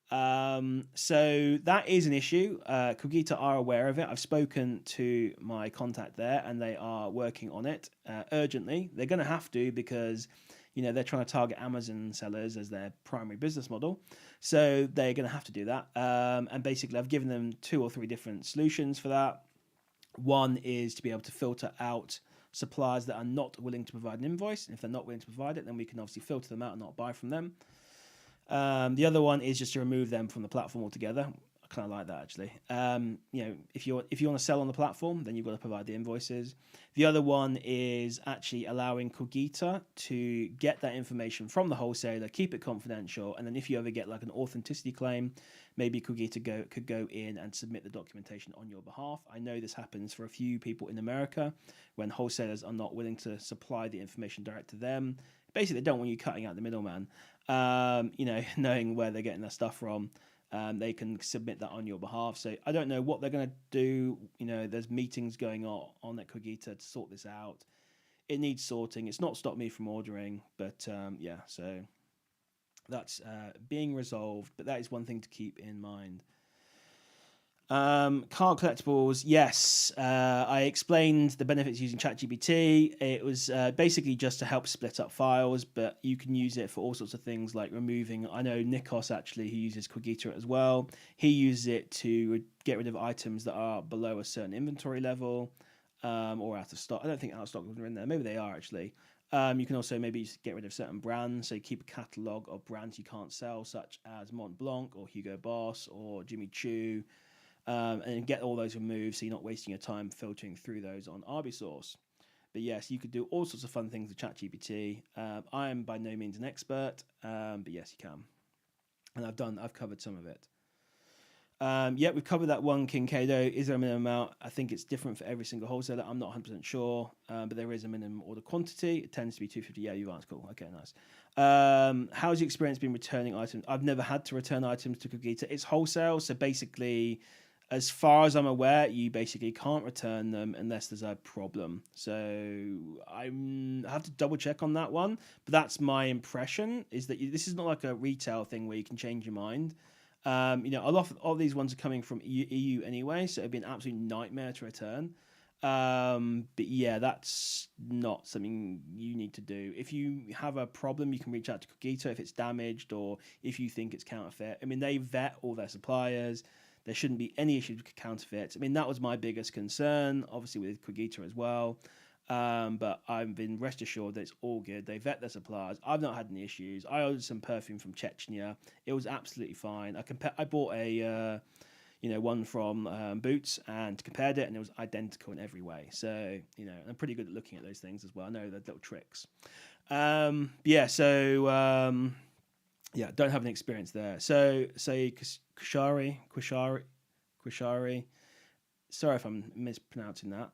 So that is an issue. Qogita are aware of it. I've spoken to my contact there, and they are working on it urgently. They're going to have to, because they're trying to target Amazon sellers as their primary business model. So they're going to have to do that. And basically, I've given them 2 or 3 different solutions for that. One is to be able to filter out suppliers that are not willing to provide an invoice. And if they're not willing to provide it, then we can obviously filter them out and not buy from them. The other one is just to remove them from the platform altogether. I kind of like that, actually. If you want to sell on the platform, then you've got to provide the invoices. The other one is actually allowing Qogita to get that information from the wholesaler, keep it confidential, and then if you ever get like an authenticity claim, maybe Qogita could go in and submit the documentation on your behalf. I know this happens for a few people in America when wholesalers are not willing to supply the information direct to them. Basically, they don't want you cutting out the middleman. Knowing where they're getting their stuff from. They can submit that on your behalf. So I don't know what they're going to do. There's meetings going on at Qogita to sort this out. It needs sorting. It's not stopped me from ordering, but so that's being resolved. But that is one thing to keep in mind. Card collectibles, yes. I explained the benefits using ChatGPT. It was basically just to help split up files, but you can use it for all sorts of things like removing. I know Nikos actually, he uses Qogita as well. He uses it to get rid of items that are below a certain inventory level or out of stock. I don't think out of stock are in there. Maybe they are actually. You can also maybe get rid of certain brands, so keep a catalogue of brands you can't sell, such as Mont Blanc or Hugo Boss or Jimmy Choo. And get all those removed so you're not wasting your time filtering through those on Arbisource. But yes, you could do all sorts of fun things with ChatGPT. I am by no means an expert, but yes, you can. And I've covered some of it. We've covered that one Kinkado. Is there a minimum amount? I think it's different for every single wholesaler. I'm not 100% sure, but there is a minimum order quantity. It tends to be 250. Yeah, you've answered. Cool. Okay, nice. How's your experience been returning items? I've never had to return items to Qogita. It's wholesale, so basically, as far as I'm aware, you basically can't return them unless there's a problem. So I have to double check on that one. But that's my impression, is that this is not like a retail thing where you can change your mind. A lot of these ones are coming from EU anyway, so it'd be an absolute nightmare to return. But yeah, that's not something you need to do. If you have a problem, you can reach out to Qogita if it's damaged or if you think it's counterfeit. I mean, they vet all their suppliers. There shouldn't be any issues with counterfeits. I mean, that was my biggest concern, obviously with Qogita as well. But I've been rest assured that it's all good. They vet their suppliers. I've not had any issues. I ordered some perfume from Chechnya. It was absolutely fine. I bought a one from Boots and compared it, and it was identical in every way. So I'm pretty good at looking at those things as well. I know the little tricks. Don't have any experience there. So say Quashari. Sorry if I'm mispronouncing that.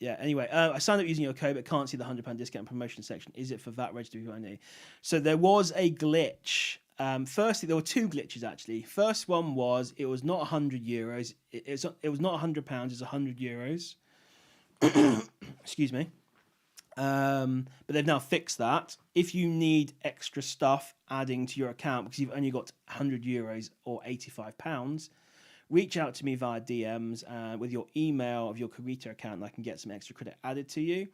Anyway, I signed up using your code, but can't see the £100 discount promotion section. Is it for VAT registered only? So there was a glitch. Firstly, there were 2 glitches actually. First one was it was not €100. It was not £100. It's €100. Excuse me. But they've now fixed that. If you need extra stuff adding to your account because you've only got €100 or £85, reach out to me via DMs with your email of your Qogita account, and I can get some extra credit added to you.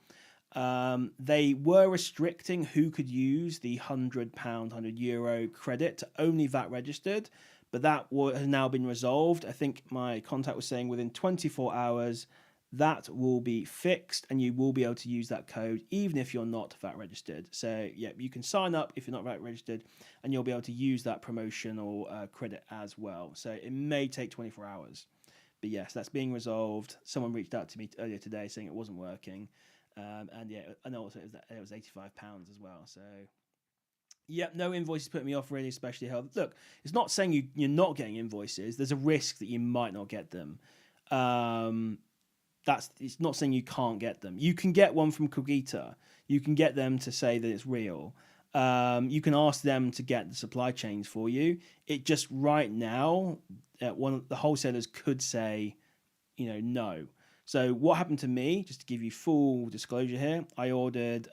They were restricting who could use the £100, €100 credit to only VAT registered, but that has now been resolved. I think my contact was saying within 24 hours that will be fixed and you will be able to use that code even if you're not VAT registered. So yeah, you can sign up if you're not VAT registered and you'll be able to use that promotional credit as well. So it may take 24 hours. But yes, that's being resolved. Someone reached out to me earlier today saying it wasn't working. And yeah, I know also it was £85 as well. So yeah, no invoices put me off really, especially how, look, it's not saying you're not getting invoices. There's a risk that you might not get them. It's not saying you can't get them. You can get one from Qogita. You can get them to say that it's real. You can ask them to get the supply chains for you. It just right now, one of the wholesalers could say, no. So what happened to me, just to give you full disclosure here, I ordered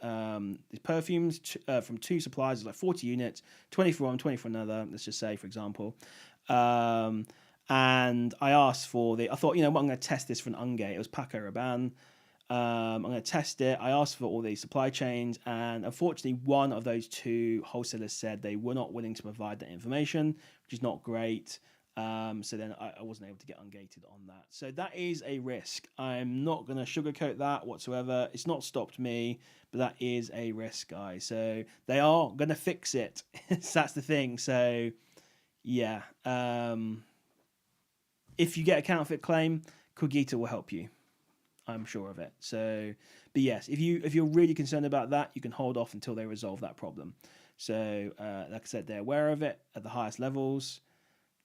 these perfumes from 2 suppliers, like 40 units, 20 for one, 20 for another, let's just say, for example. And I asked for I thought, I'm going to test this for an Unge. It was Paco Rabanne. I'm going to test it. I asked for all these supply chains, and unfortunately, one of those 2 wholesalers said they were not willing to provide that information, which is not great. So then I wasn't able to get ungated on that. So that is a risk. I'm not going to sugarcoat that whatsoever. It's not stopped me, but that is a risk, guys. So they are going to fix it. So that's the thing. So yeah. If you get a counterfeit claim, Qogita will help you. I'm sure of it. So, but yes, if you're really concerned about that, you can hold off until they resolve that problem. So, like I said, they're aware of it at the highest levels.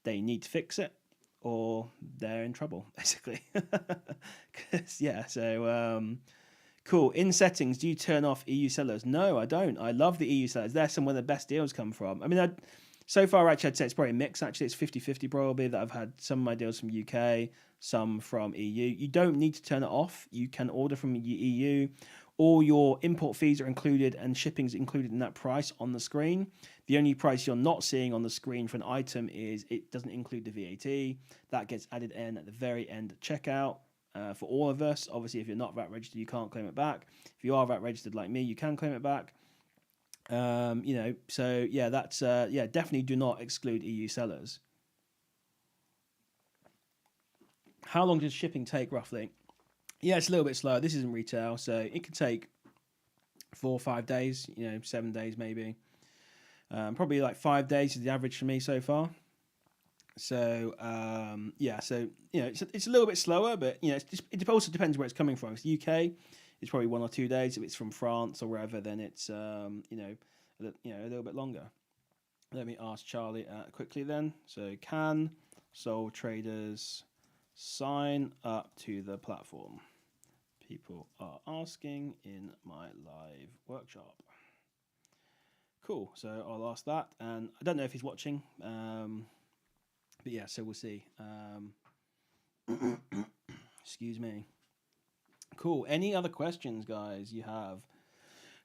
They need to fix it, or they're in trouble, basically. Yeah. So, cool. In settings, do you turn off EU sellers? No, I don't. I love the EU sellers. They're some where the best deals come from. I mean, so far, actually, I'd say it's probably a mix. Actually, it's 50-50 probably that I've had some of my deals from UK, some from EU. You don't need to turn it off. You can order from EU. All your import fees are included and shipping's included in that price on the screen. The only price you're not seeing on the screen for an item is it doesn't include the VAT. That gets added in at the very end at checkout for all of us. Obviously, if you're not VAT registered, you can't claim it back. If you are VAT registered like me, you can claim it back. So yeah, that's definitely do not exclude EU sellers. How long does shipping take roughly? Yeah, it's a little bit slower. This isn't retail, so it could take 4 or 5 days, 7 days maybe. Probably like 5 days is the average for me so far. So it's a little bit slower, but it also depends where it's coming from. If it's UK, it's probably 1 or 2 days. If it's from France or wherever, then it's a little bit longer. Let me ask Charlie quickly then. So can sole traders sign up to the platform? People are asking in my live workshop. Cool. So I'll ask that, and I don't know if he's watching, but yeah. So we'll see. Excuse me. Cool. Any other questions, guys, you have?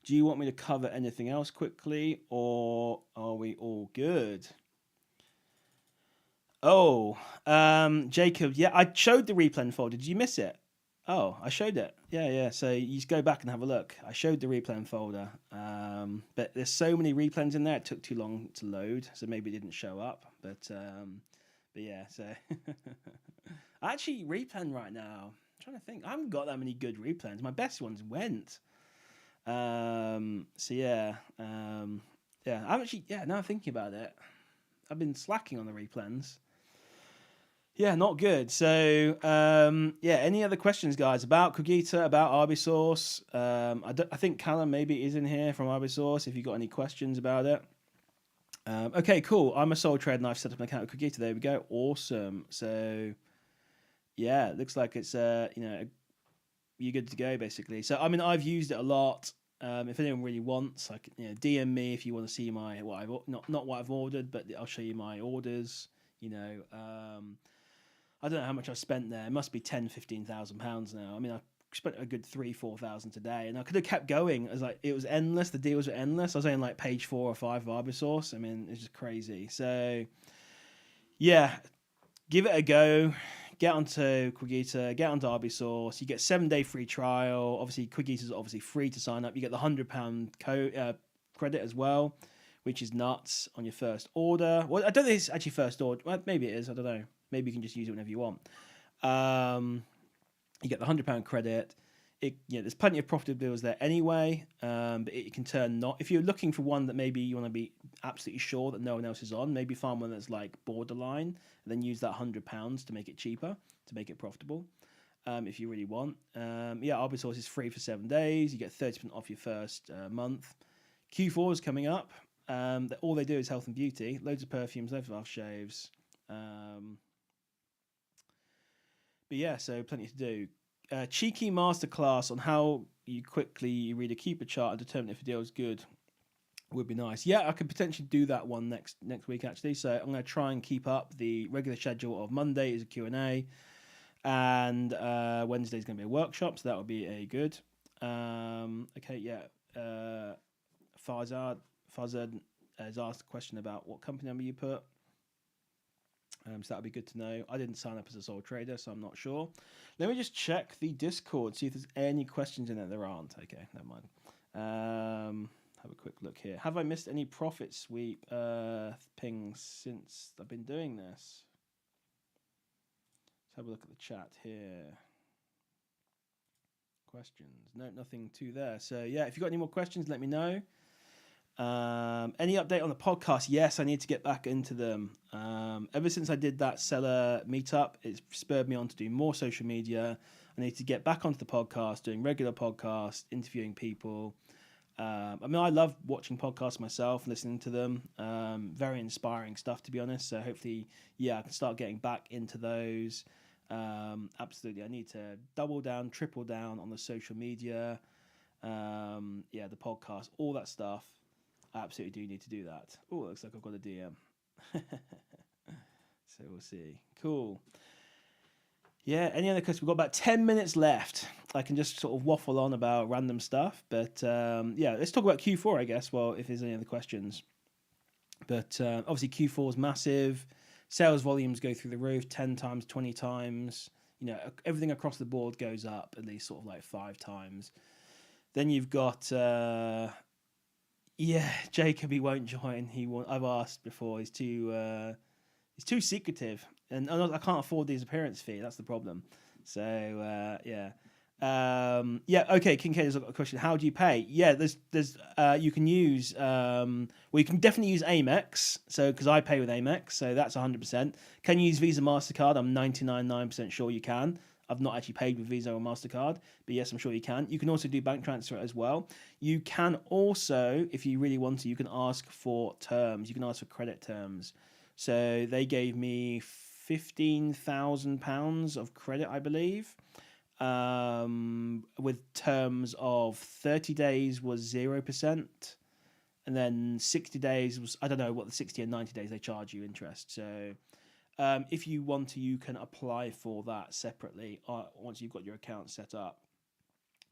Do you want me to cover anything else quickly, or are we all good? Oh, Jacob, yeah, I showed the replen folder. Did you miss it? Oh, I showed it. Yeah. So you just go back and have a look. I showed the replen folder, but there's so many replens in there. It took too long to load, so maybe it didn't show up. But yeah. So I actually replen right now. I'm trying to think. I haven't got that many good replens. My best ones went. So yeah. I'm actually now I'm thinking about it. I've been slacking on the replens. Yeah, not good. So, any other questions, guys, about Qogita, about Arbisource? I think Callum maybe is in here from Arbisource if you've got any questions about it. Okay, cool. I'm a sole trader and I've set up an account with Qogita. There we go. Awesome. So, yeah, it looks like it's, you're good to go, basically. So, I mean, I've used it a lot. If anyone really wants, like, DM me if you want to see my, not what I've ordered, but I'll show you my orders, I don't know how much I've spent there. It must be £10,000-15,000 now. I mean, I spent a good 3,000-4,000 today, and I could have kept going. It was endless. The deals were endless. I was on like page 4 or 5 of Arbisource. I mean, it's just crazy. So, yeah, give it a go. Get onto Qogita. Get onto Arbisource. You get 7-day free trial. Obviously, Qogita is obviously free to sign up. You get the £100 credit as well, which is nuts on your first order. Well, I don't think it's actually first order. Well, maybe it is. I don't know. Maybe you can just use it whenever you want. You get the £100 credit. There's plenty of profitable deals there anyway, but it can turn not. If you're looking for one that maybe you want to be absolutely sure that no one else is on, maybe find one that's like borderline, and then use that £100 to make it cheaper, to make it profitable. If you really want. Arbisource is free for 7 days. You get 30% off your first month. Q4 is coming up. All they do is health and beauty. Loads of perfumes, loads of aftershaves. yeah, so plenty to do. Cheeky masterclass on how you quickly read a keeper chart and determine if a deal is good would be nice. Yeah, I could potentially do that one next week actually. So I'm going to try and keep up the regular schedule of Monday is a Q&A, and Wednesday is going to be a workshop, so that would be a good. Okay, yeah. Farzad has asked a question about what company number you put. So that would be good to know. I didn't sign up as a sole trader, so I'm not sure. Let me just check the Discord, see if there's any questions in it. There aren't. Okay, never mind. Have a quick look here. Have I missed any profit sweep pings since I've been doing this? Let's have a look at the chat here. Questions. No, nothing to there. So yeah, if you've got any more questions, let me know. Any update on the podcast? Yes, I need to get back into them. Ever since I did that seller meetup, it's spurred me on to do more social media. I need to get back onto the podcast, doing regular podcasts, interviewing people. I mean, I love watching podcasts myself, listening to them. Very inspiring stuff, to be honest. So hopefully, yeah, I can start getting back into those. Absolutely, I need to double down, triple down on the social media. Yeah, the podcast, all that stuff. I absolutely do need to do that. Oh, it looks like I've got a DM. So we'll see. Cool. Yeah, any other questions? We've got about 10 minutes left. I can just sort of waffle on about random stuff. But yeah, let's talk about Q4, I guess, well, if there's any other questions. But obviously Q4 is massive. Sales volumes go through the roof 10 times, 20 times. You know, everything across the board goes up at least sort of like 5 times. Then you've got... yeah, Jacob, he won't join. I've asked before. He's too secretive, and I can't afford his appearance fee. That's the problem. So yeah, yeah. Okay, Kincaid has got a question. How do you pay? Yeah, there's you can use well, you can definitely use Amex. So because I pay with Amex, so that's 100%. Can you use Visa, Mastercard? I'm 99.9% sure you can. I've not actually paid with Visa or MasterCard, but yes, I'm sure you can. You can also do bank transfer as well. You can also, if you really want to, you can ask for terms. You can ask for credit terms. So they gave me £15,000 of credit, I believe, with terms of 30 days was 0%. And then 60 days was, I don't know what the 60 and 90 days they charge you interest. So if you want to, you can apply for that separately once you've got your account set up.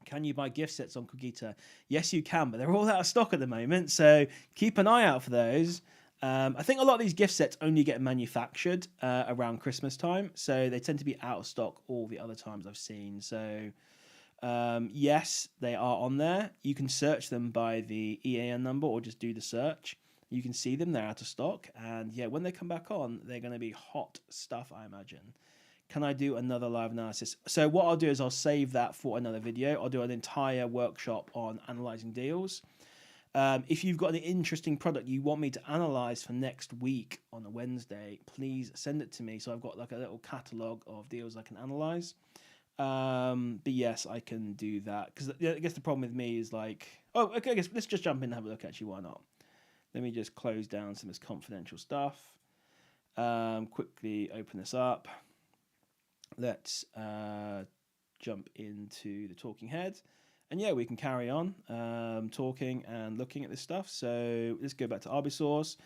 Can you buy gift sets on Qogita? Yes, you can, but they're all out of stock at the moment. So keep an eye out for those. I think a lot of these gift sets only get manufactured around Christmas time. So they tend to be out of stock all the other times I've seen. So yes, they are on there. You can search them by the EAN number or just do the search. You can see them, they're out of stock. And yeah, when they come back on, they're going to be hot stuff, I imagine. Can I do another live analysis? So what I'll do is I'll save that for another video. I'll do an entire workshop on analyzing deals. If you've got an interesting product you want me to analyze for next week on a Wednesday, please send it to me. So I've got like a little catalog of deals I can analyze. But yes, I can do that. Because I guess the problem with me is like, oh, okay, I guess let's just jump in and have a look. Actually, why not? Let me just close down some of this confidential stuff. Quickly open this up. Let's jump into the talking head. And yeah, we can carry on talking and looking at this stuff. So let's go back to Arbisource.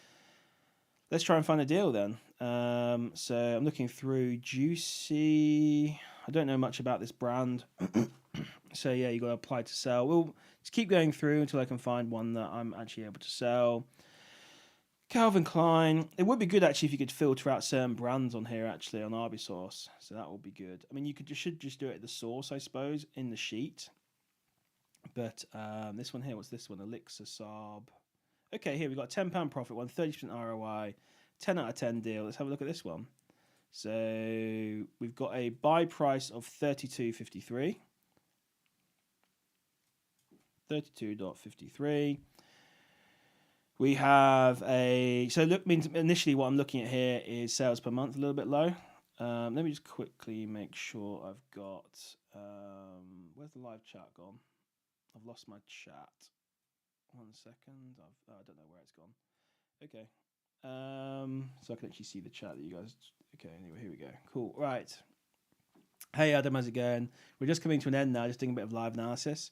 Let's try and find a deal then. So I'm looking through Juicy. I don't know much about this brand. So yeah, you got to apply to sell. We'll just keep going through until I can find one that I'm actually able to sell. Calvin Klein. It would be good actually if you could filter out certain brands on here actually on Arbisource. So that would be good. I mean, should just do it at the source, I suppose, in the sheet. But this one here, what's this one? Elixir Saab. Okay, here we've got a £10 profit one, 30% ROI, 10 out of 10 deal. Let's have a look at this one. So we've got a buy price of 32.53. 32.53. We have so look means initially what I'm looking at here is sales per month, a little bit low. Let me just quickly make sure I've got where's the live chat gone? I've lost my chat. 1 second. I don't know where it's gone. Okay. So I can actually see the chat that you guys. Okay. Anyway, here we go. Cool. Right. Hey Adam, how's it going? We're just coming to an end now, just doing a bit of live analysis.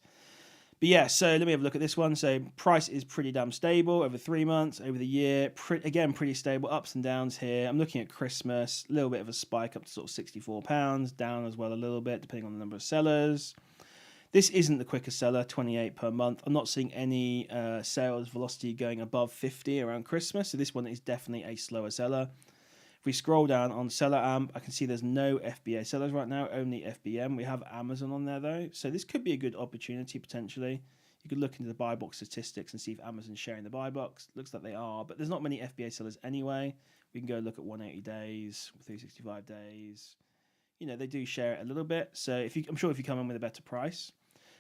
But yeah, so let me have a look at this one. So price is pretty damn stable over 3 months, over the year. Again, pretty stable, ups and downs here. I'm looking at Christmas, a little bit of a spike up to sort of £64, down as well a little bit, depending on the number of sellers. This isn't the quickest seller, 28 per month. I'm not seeing any sales velocity going above 50 around Christmas. So this one is definitely a slower seller. If we scroll down on Seller Amp, I can see there's no FBA sellers right now, only FBM. We have Amazon on there though. So this could be a good opportunity potentially. You could look into the buy box statistics and see if Amazon's sharing the buy box. Looks like they are, but there's not many FBA sellers anyway. We can go look at 180 days, 365 days. You know, they do share it a little bit. So I'm sure if you come in with a better price.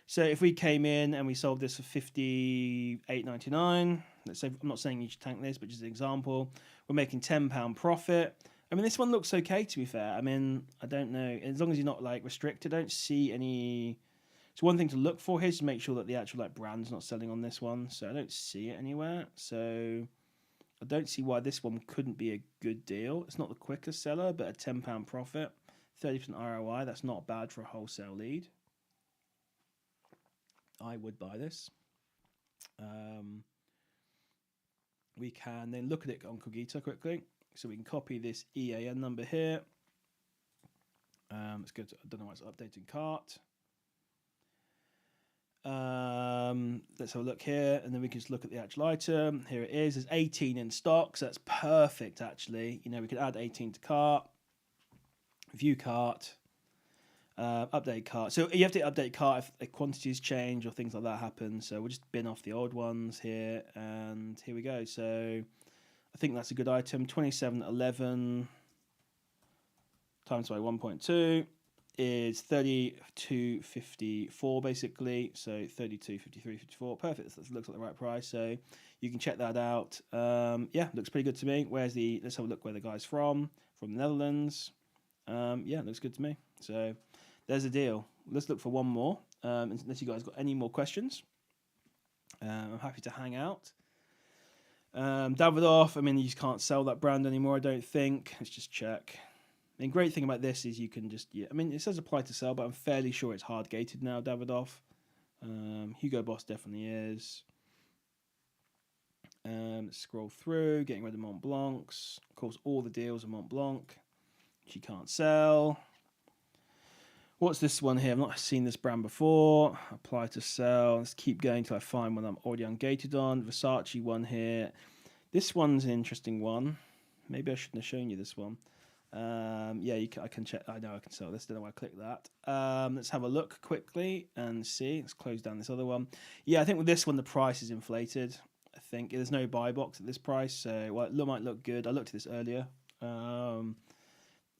So if we came in and we sold this for $58.99, let's say, I'm not saying you should tank this, but just an example, we're making £10 profit. I mean, this one looks okay, to be fair. I mean, I don't know. As long as you're not like restricted, I don't see any. So one thing to look for here is to make sure that the actual like brand's not selling on this one. So I don't see it anywhere. So I don't see why this one couldn't be a good deal. It's not the quickest seller, but a £10 profit, 30% ROI. That's not bad for a wholesale lead. I would buy this. We can then look at it on Qogita quickly. So we can copy this EAN number here. Let's go to, I don't know why it's updating cart. Let's have a look here, and then we can just look at the actual item. Here it is. There's 18 in stock, so that's perfect actually. You know, we could add 18 to cart, view cart. Update cart. So you have to update cart if quantities change or things like that happen. So we'll just bin off the old ones here, and here we go. So I think that's a good item. 2711 times by 1.2 is 32.54 basically. So 32.53.54. Perfect. That looks like the right price. So you can check that out. Yeah, looks pretty good to me. Let's have a look where the guy's from the Netherlands. Yeah, looks good to me. So there's a deal. Let's look for one more. Unless you guys got any more questions, I'm happy to hang out. Davidoff, I mean, you just can't sell that brand anymore, I don't think. Let's just check. I mean, great thing about this is you can just, I mean, it says apply to sell, but I'm fairly sure it's hard gated now, Davidoff. Hugo Boss definitely is. Let's scroll through, getting rid of Mont Blancs. Of course, all the deals are Mont Blanc. She can't sell. What's this one here? I've not seen this brand before. Apply to sell. Let's keep going till I find one I'm already ungated on. Versace one here. This one's an interesting one. Maybe I shouldn't have shown you this one. Yeah, I can check. I know I can sell this. Don't know why I clicked that. Let's have a look quickly and see. Let's close down this other one. Yeah, I think with this one, the price is inflated. I think there's no buy box at this price. So well, it might look good. I looked at this earlier. You know,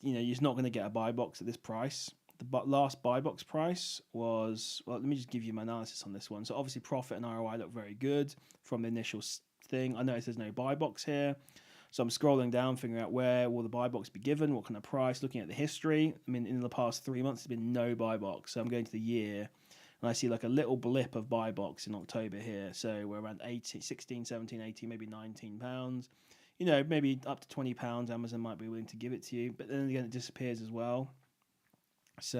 you're not going to get a buy box at this price. The last buy box price was, well, let me just give you my analysis on this one. So obviously profit and ROI look very good from the initial thing. I notice there's no buy box here. So I'm scrolling down, figuring out where will the buy box be given, what kind of price, looking at the history. I mean, in the past 3 months, there's been no buy box. So I'm going to the year, and I see like a little blip of buy box in October here. So we're around 16, 17, 18, maybe £19. You know, maybe up to £20 Amazon might be willing to give it to you. But then again, it disappears as well. So,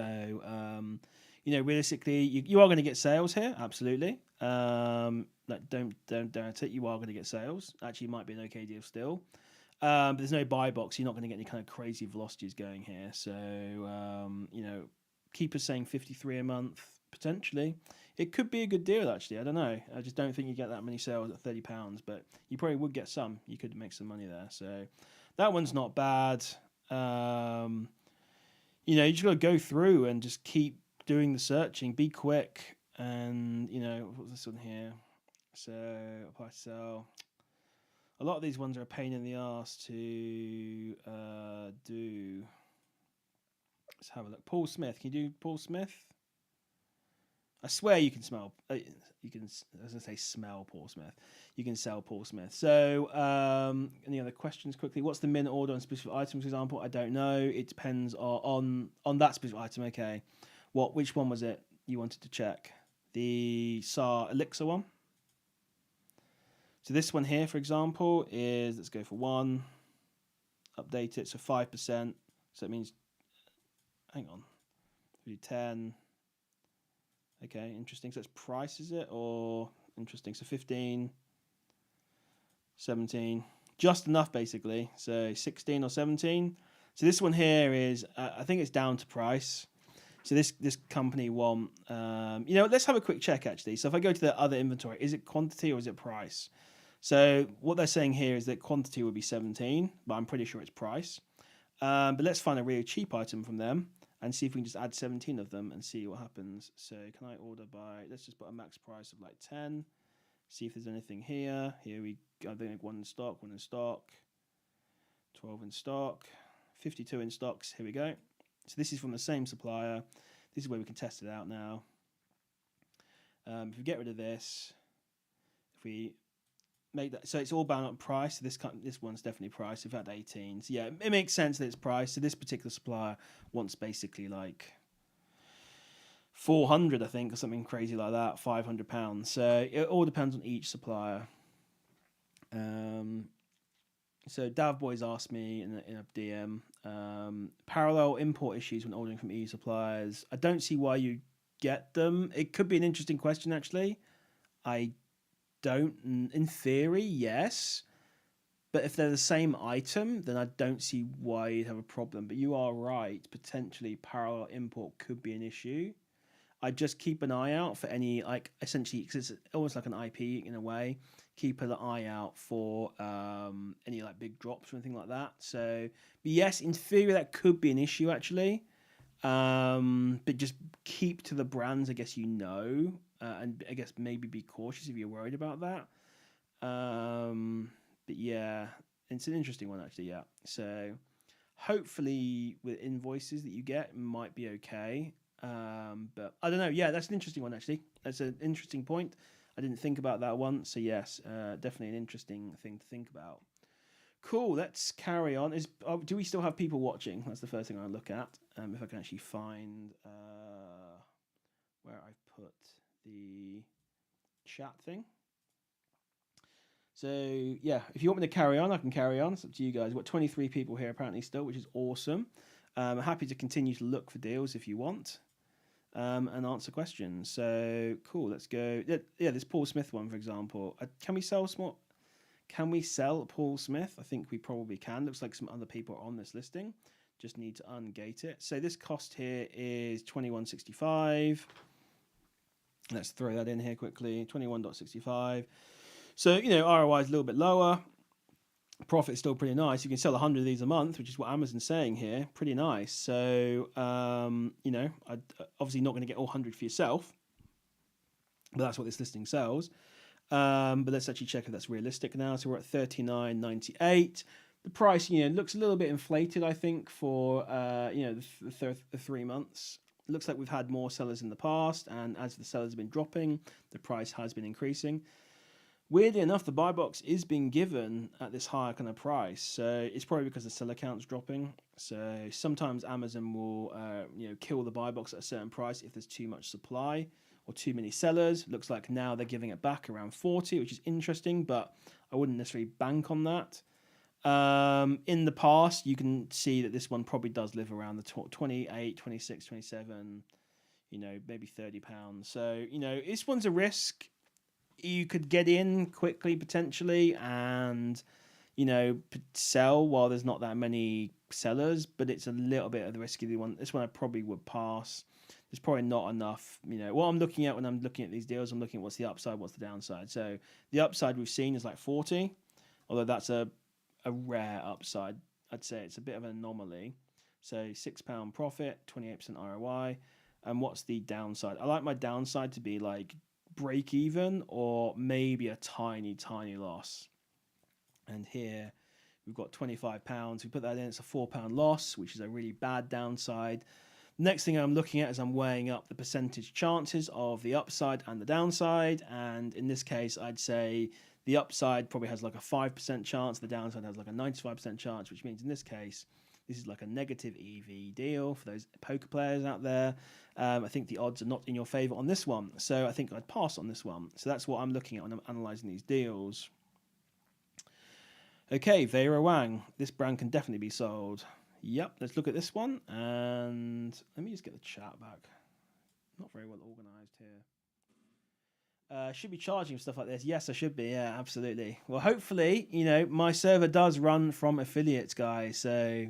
you know, realistically, you are going to get sales here, absolutely. Like don't doubt it, you are going to get sales. Actually, it might be an okay deal still. But there's no buy box. You're not going to get any kind of crazy velocities going here. So, you know, keep us saying 53 a month, potentially. It could be a good deal, actually. I don't know. I just don't think you get that many sales at £30, but you probably would get some. You could make some money there. So that one's not bad. You know, you just got to go through and just keep doing the searching. Be quick. And, you know, what's this one here? So, apply to sell. A lot of these ones are a pain in the arse to do. Let's have a look. Paul Smith. Can you do Paul Smith? I swear you can smell. You can, as I say, smell Paul Smith. You can sell Paul Smith. So, any other questions quickly? What's the min order on specific items, for example? I don't know. It depends on that specific item. Okay, which one was it you wanted to check? The SAR Elixir one. So this one here, for example, is, let's go for one. Update it, so 5%. So it means, hang on. We do 10. Okay, interesting. So it's price, is it? Or interesting. So 15, 17. Just enough, basically. So 16 or 17. So this one here is, I think it's down to price. So this company want, let's have a quick check, actually. So if I go to the other inventory, is it quantity or is it price? So what they're saying here is that quantity would be 17, but I'm pretty sure it's price. But let's find a really cheap item from them and see if we can just add 17 of them and see what happens. So can I order by, let's just put a max price of like 10. See if there's anything here. Here we go. I think 1 in stock, 1 in stock, 12 in stock, 52 in stocks. Here we go. So this is from the same supplier. This is where we can test it out now. If we get rid of this, if we make that, so it's all bound on price. So this one's definitely price. We've had 18. So yeah, it makes sense that it's price. So this particular supplier wants basically like 400, I think, or something crazy like that, £500. So it all depends on each supplier. So Dav Boys asked me in a DM, parallel import issues when ordering from EU suppliers. I don't see why you get them. It could be an interesting question, actually. I don't, in theory, yes. But if they're the same item, then I don't see why you'd have a problem. But you are right. Potentially, parallel import could be an issue. I just keep an eye out for any, like, essentially, because it's almost like an IP in a way. Keep an eye out for any like big drops or anything like that. So, but yes, in theory, that could be an issue actually. But just keep to the brands, I guess, and I guess maybe be cautious if you're worried about that. But yeah, it's an interesting one actually. Yeah. So hopefully with invoices that you get, it might be okay. But I don't know. Yeah, that's an interesting one actually. That's an interesting point. I didn't think about that one. So yes, definitely an interesting thing to think about. Cool. Let's carry on. Do we still have people watching? That's the first thing I look at. If I can actually find where I've put the chat thing. So yeah, if you want me to carry on, I can carry on. It's up to you guys. We've got 23 people here apparently still, which is awesome. I'm happy to continue to look for deals if you want. And answer questions. So cool. Let's go. Yeah, this Paul Smith one, for example. Can we sell Paul Smith? I think we probably can. Looks like some other people are on this listing. Just need to ungate it. So this cost here is $21.65. Let's throw that in here quickly. 21.65. So ROI is a little bit lower. Profit is still pretty nice. You can sell 100 of these a month, which is what Amazon's saying here. Pretty nice. So, I'm obviously not going to get all 100 for yourself, but that's what this listing sells. But let's actually check if that's realistic now. So we're at $39.98. The price, looks a little bit inflated, I think, for, the 3 months. It looks like we've had more sellers in the past, and as the sellers have been dropping, the price has been increasing. Weirdly enough, the buy box is being given at this higher kind of price, so it's probably because the seller count's dropping. So sometimes Amazon will, kill the buy box at a certain price if there's too much supply or too many sellers. Looks like now they're giving it back around 40, which is interesting, but I wouldn't necessarily bank on that. In the past, you can see that this one probably does live around the 28, 26, 27, maybe £30. So, this one's a risk. You could get in quickly potentially and sell while there's not that many sellers, but it's a little bit of the risky one. This one I probably would pass. There's probably not enough. What I'm looking at when I'm looking at these deals, I'm looking at what's the upside, what's the downside. So the upside we've seen is like 40, although that's a rare upside. I'd say it's a bit of an anomaly. So £6 profit, 28% ROI. And what's the downside? I like my downside to be like break even or maybe a tiny loss. And here we've got £25. We put that in, it's a £4 loss, which is a really bad downside. Next thing I'm looking at is I'm weighing up the percentage chances of the upside and the downside. And in this case, I'd say the upside probably has like a 5% chance. The downside has like a 95% chance, which means in this case, this is like a negative EV deal for those poker players out there. I think the odds are not in your favor on this one. So I think I'd pass on this one. So that's what I'm looking at when I'm analyzing these deals. Okay, Vera Wang. This brand can definitely be sold. Yep, let's look at this one. And let me just get the chat back. Not very well organized here. Should be charging for stuff like this. Yes, I should be. Yeah, absolutely. Well, hopefully, my server does run from affiliates, guys. So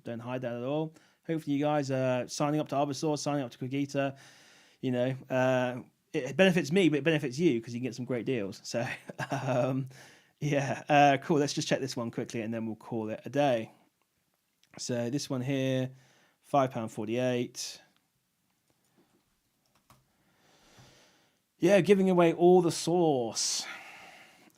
don't hide that at all. Hopefully, you guys are signing up to Arbisource, signing up to Qogita. It benefits me, but it benefits you because you can get some great deals. So, cool. Let's just check this one quickly, and then we'll call it a day. So this one here, £5.48. Yeah, giving away all the sauce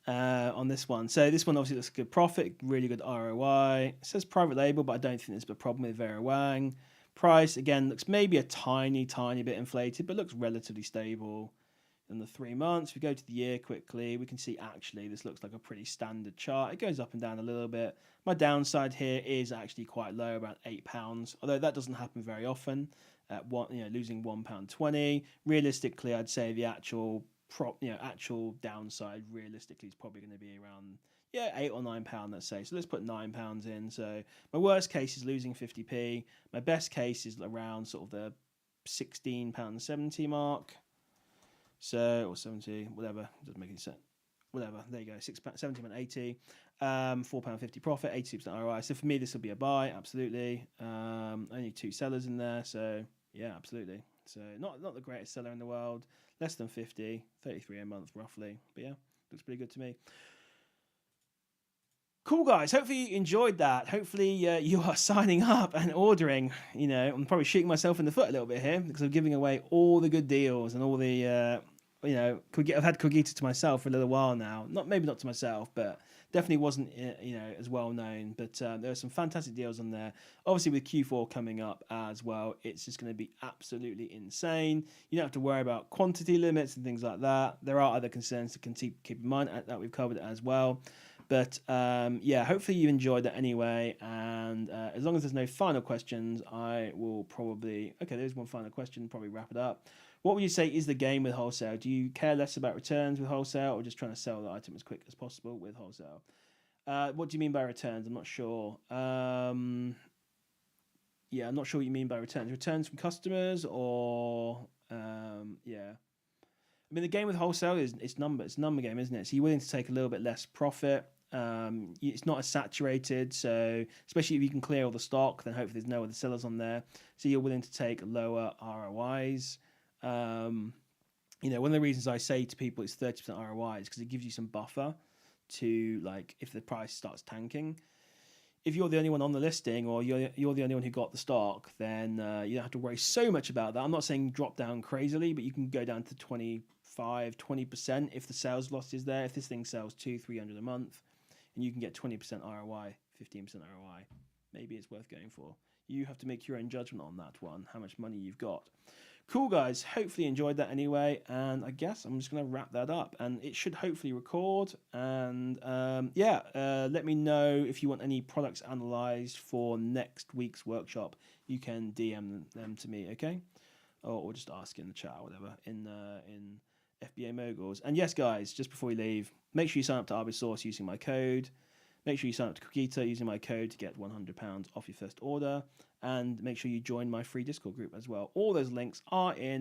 on this one. So this one obviously looks good profit, really good ROI. It says private label, but I don't think there's a problem with Vera Wang. Price, again, looks maybe a tiny bit inflated, but looks relatively stable. In the 3 months, we go to the year quickly, we can see actually this looks like a pretty standard chart. It goes up and down a little bit. My downside here is actually quite low, about £8, although that doesn't happen very often. Losing £1.20. Realistically, I'd say the actual downside realistically is probably going to be around £8 or £9, let's say. So let's put £9 in. So my worst case is losing 50p. My best case is around sort of the £16.70 mark. So, or 70, whatever, doesn't make any sense. Whatever, there you go, £17.80, £4.50 profit, 86% ROI. So for me, this will be a buy, absolutely. Only 2 sellers in there, so yeah, absolutely. So not the greatest seller in the world, less than 50, 33 a month roughly. But yeah, looks pretty good to me. Cool, guys. Hopefully you enjoyed that. Hopefully you are signing up and ordering. I'm probably shooting myself in the foot a little bit here because I'm giving away all the good deals and all the, I've had Qogita to myself for a little while now. Maybe not to myself, but definitely wasn't, as well known. But there are some fantastic deals on there. Obviously, with Q4 coming up as well, it's just going to be absolutely insane. You don't have to worry about quantity limits and things like that. There are other concerns to keep in mind that we've covered as well. But hopefully you enjoyed that anyway. And as long as there's no final questions, I will probably... Okay, there's one final question, probably wrap it up. What would you say is the game with wholesale? Do you care less about returns with wholesale or just trying to sell the item as quick as possible with wholesale? What do you mean by returns? I'm not sure. I'm not sure what you mean by returns. Returns from customers or... I mean, the game with wholesale is a number game, isn't it? So you're willing to take a little bit less profit. It's not as saturated, so especially if you can clear all the stock, then hopefully there's no other sellers on there. So you're willing to take lower ROIs. One of the reasons I say to people it's 30% ROI is because it gives you some buffer to, like, if the price starts tanking. If you're the only one on the listing or you're the only one who got the stock, then you don't have to worry so much about that. I'm not saying drop down crazily, but you can go down to 20% if the sales loss is there. If this thing sells 200-300 a month and you can get 20% ROI, 15% ROI, maybe it's worth going for. You have to make your own judgment on that one, how much money you've got. Cool, guys. Hopefully you enjoyed that anyway. And I guess I'm just going to wrap that up. And it should hopefully record. And let me know if you want any products analyzed for next week's workshop. You can DM them to me, okay? Or just ask in the chat or whatever in FBA Moguls. And yes, guys, just before we leave, make sure you sign up to Arbisource using my code. Make sure you sign up to Qogita using my code to get £100 off your first order. And make sure you join my free Discord group as well. All those links are in